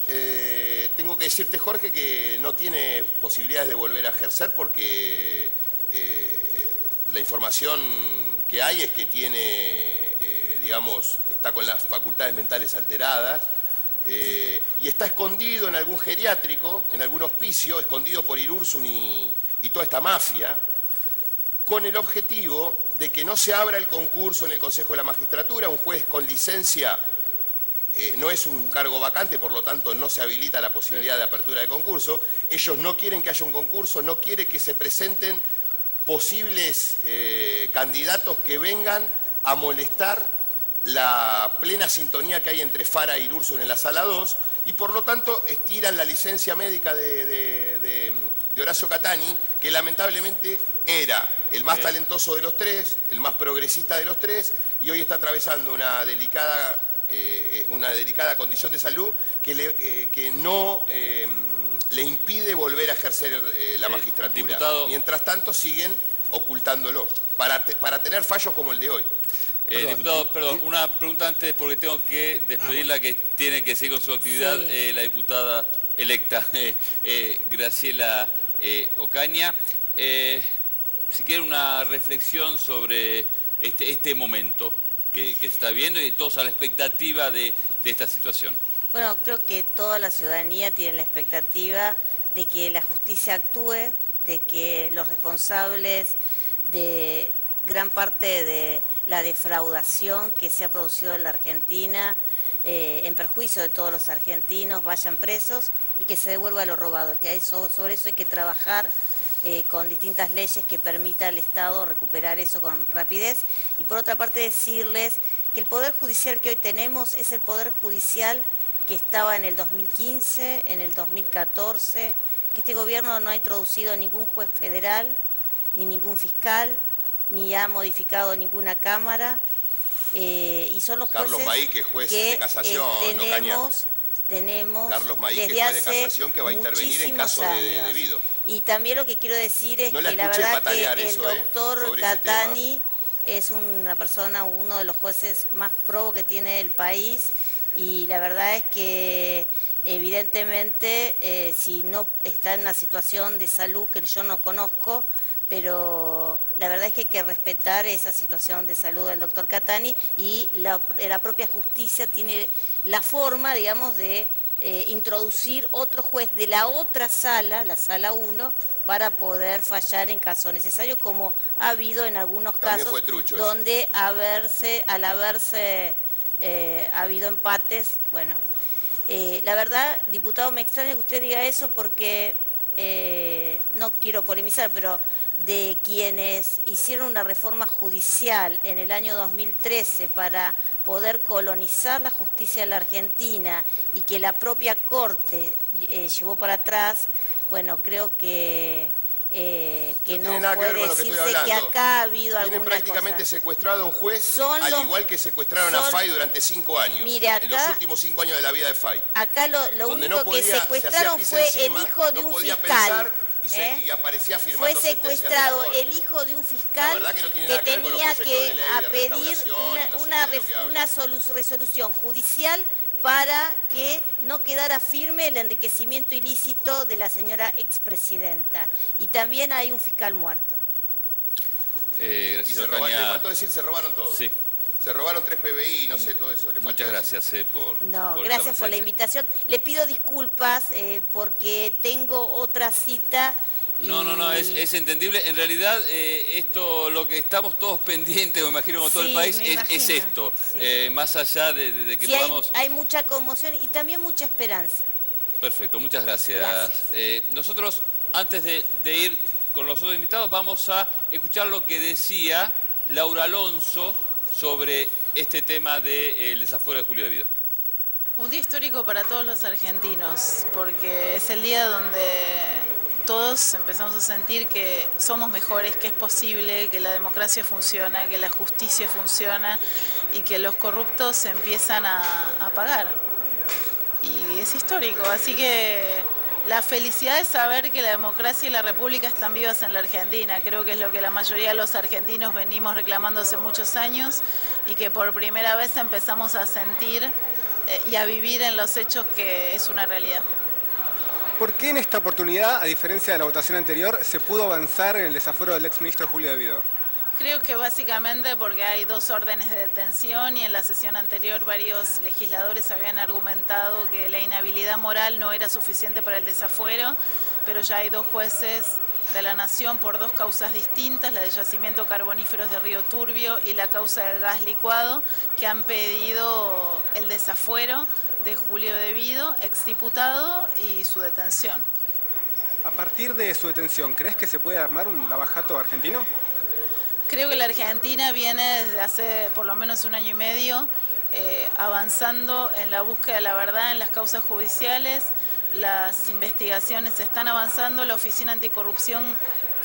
tengo que decirte, Jorge, que no tiene posibilidades de volver a ejercer porque la información que hay es que tiene, digamos, está con las facultades mentales alteradas y está escondido en algún geriátrico, en algún hospicio, escondido por Irursun y toda esta mafia, con el objetivo de que no se abra el concurso en el Consejo de la Magistratura. Un juez con licencia no es un cargo vacante, por lo tanto no se habilita la posibilidad de apertura de concurso. Ellos no quieren que haya un concurso, no quieren que se presenten posibles candidatos que vengan a molestar la plena sintonía que hay entre Fara e Irursun en la Sala 2, y por lo tanto estiran la licencia médica de Horacio Catani, que lamentablemente era el más talentoso de los tres, el más progresista de los tres, y hoy está atravesando una delicada condición de salud que no le impide volver a ejercer la magistratura. Diputado, mientras tanto siguen ocultándolo, para tener fallos como el de hoy. Diputado, perdón, una pregunta antes porque tengo que despedirla, que tiene que seguir con su actividad, Sí. La diputada electa Graciela Ocaña. Si quiere una reflexión sobre este momento que se está viendo y todos a la expectativa de esta situación. Bueno, creo que toda la ciudadanía tiene la expectativa de que la justicia actúe, de que los responsables de gran parte de la defraudación que se ha producido en la Argentina, en perjuicio de todos los argentinos, vayan presos y que se devuelva lo robado. Que sobre eso hay que trabajar con distintas leyes que permita al Estado recuperar eso con rapidez. Y por otra parte decirles que el Poder Judicial que hoy tenemos es el Poder Judicial que estaba en el 2015, en el 2014, que este gobierno no ha introducido ningún juez federal, ni ningún fiscal, ni ha modificado ninguna Cámara, y son los jueces Carlos Maí, que es juez de casación, tenemos Carlos Maí, que desde es juez de hace casación, que va a intervenir en muchísimos caso de años. debido. Y también lo que quiero decir es No la que la escuché verdad que patalear el eso, doctor sobre ese Catani es una persona, uno de los jueces más probos que tiene el país, y la verdad es que evidentemente si no está en una situación de salud que yo no conozco, pero la verdad es que hay que respetar esa situación de salud del doctor Catani, y la propia justicia tiene la forma, digamos, de introducir otro juez de la otra sala, la sala 1, para poder fallar en caso necesario, como ha habido en algunos También casos fue trucho eso. donde al haberse habido empates, bueno, la verdad, diputado, me extraña que usted diga eso porque no quiero polemizar, pero de quienes hicieron una reforma judicial en el año 2013 para poder colonizar la justicia de la Argentina y que la propia Corte llevó para atrás, bueno, creo que tiene no nada que ver puede con lo que estoy decirse que hablando. acá ha habido Tienen alguna prácticamente cosa. secuestrado a un juez, Son al los- igual que secuestraron a son- Fay durante 5 años. Mire, en los acá- últimos 5 años de la vida de Fay. Acá lo Donde único no podía, que se hacía secuestraron pis fue encima, el hijo de no un podía fiscal. pensar y aparecía Fue firmando sentencias de la secuestrado Corte. el hijo de un La fiscal verdad que no tiene que nada que ver con los tenía proyectos de que ley de pedir restauración y no sé una qué es lo que habla. resolución judicial para que no quedara firme el enriquecimiento ilícito de la señora expresidenta. Y también hay un fiscal muerto. Y Graciela le Ocaña, faltó decir, se robaron todo. sí, Se robaron 3 PBI, no sé, todo eso. Le faltó muchas decir. gracias por No, por esta gracias por la presencia. invitación. Le pido disculpas porque tengo otra cita. No, es entendible. En realidad, esto, lo que estamos todos pendientes, me imagino, como todo el Sí, país, me es imagino, esto. sí. Más allá de que Sí, podamos... hay mucha conmoción y también mucha esperanza. Perfecto, muchas gracias. Gracias. Nosotros, antes de ir con los otros invitados, vamos a escuchar lo que decía Laura Alonso sobre este tema del desafuero de Julio Debido. Un día histórico para todos los argentinos, porque es el día donde todos empezamos a sentir que somos mejores, que es posible, que la democracia funciona, que la justicia funciona y que los corruptos empiezan a pagar. Y es histórico, así que la felicidad de saber que la democracia y la república están vivas en la Argentina. Creo que es lo que la mayoría de los argentinos venimos reclamando hace muchos años y que por primera vez empezamos a sentir y a vivir en los hechos que es una realidad. ¿Por qué en esta oportunidad, a diferencia de la votación anterior, se pudo avanzar en el desafuero del exministro Julio De Vido? Creo que básicamente porque hay 2 órdenes de detención y en la sesión anterior varios legisladores habían argumentado que la inhabilidad moral no era suficiente para el desafuero, pero ya hay 2 jueces de la Nación por 2 causas distintas, la de yacimiento carboníferos de Río Turbio y la causa del gas licuado, que han pedido el desafuero de Julio De Vido, exdiputado, y su detención. A partir de su detención, ¿crees que se puede armar un lavajato argentino? Creo que la Argentina viene desde hace por lo menos 1 año y medio avanzando en la búsqueda de la verdad en las causas judiciales, las investigaciones están avanzando, la Oficina Anticorrupción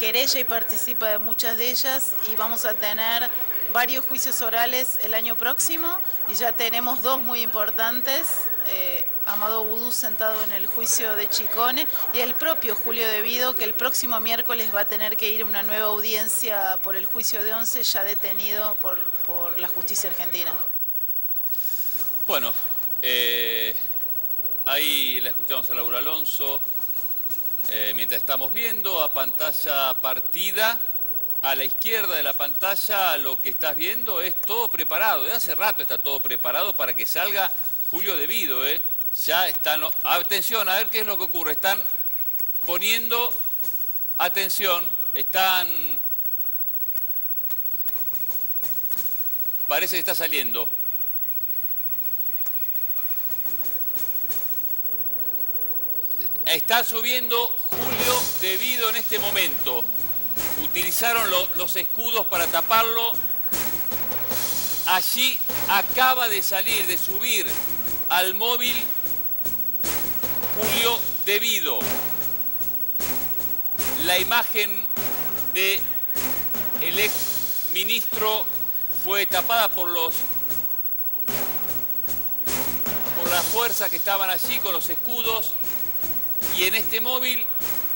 querella y participa de muchas de ellas y vamos a tener varios juicios orales el año próximo y ya tenemos 2 muy importantes, Amado Boudou sentado en el juicio de Chicone y el propio Julio De Vido, que el próximo miércoles va a tener que ir a una nueva audiencia por el juicio de 11, ya detenido por la justicia argentina. Bueno, ahí la escuchamos a Laura Alonso, mientras estamos viendo a pantalla partida. A la izquierda de la pantalla lo que estás viendo es todo preparado. De hace rato está todo preparado para que salga Julio De Vido. Ya están... Atención, a ver qué es lo que ocurre. Están poniendo... Atención, están... Parece que está saliendo. Está subiendo Julio De Vido en este momento. Utilizaron los escudos para taparlo. Allí acaba de salir, de subir al móvil Julio De Vido. La imagen de el ex ministro fue tapada por las fuerzas que estaban allí con los escudos. Y en este móvil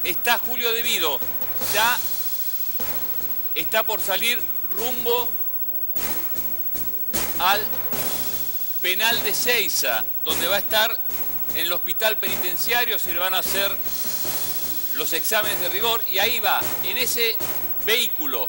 está Julio De Vido. Ya está por salir rumbo al penal de Ezeiza, donde va a estar en el hospital penitenciario, se le van a hacer los exámenes de rigor y ahí va, en ese vehículo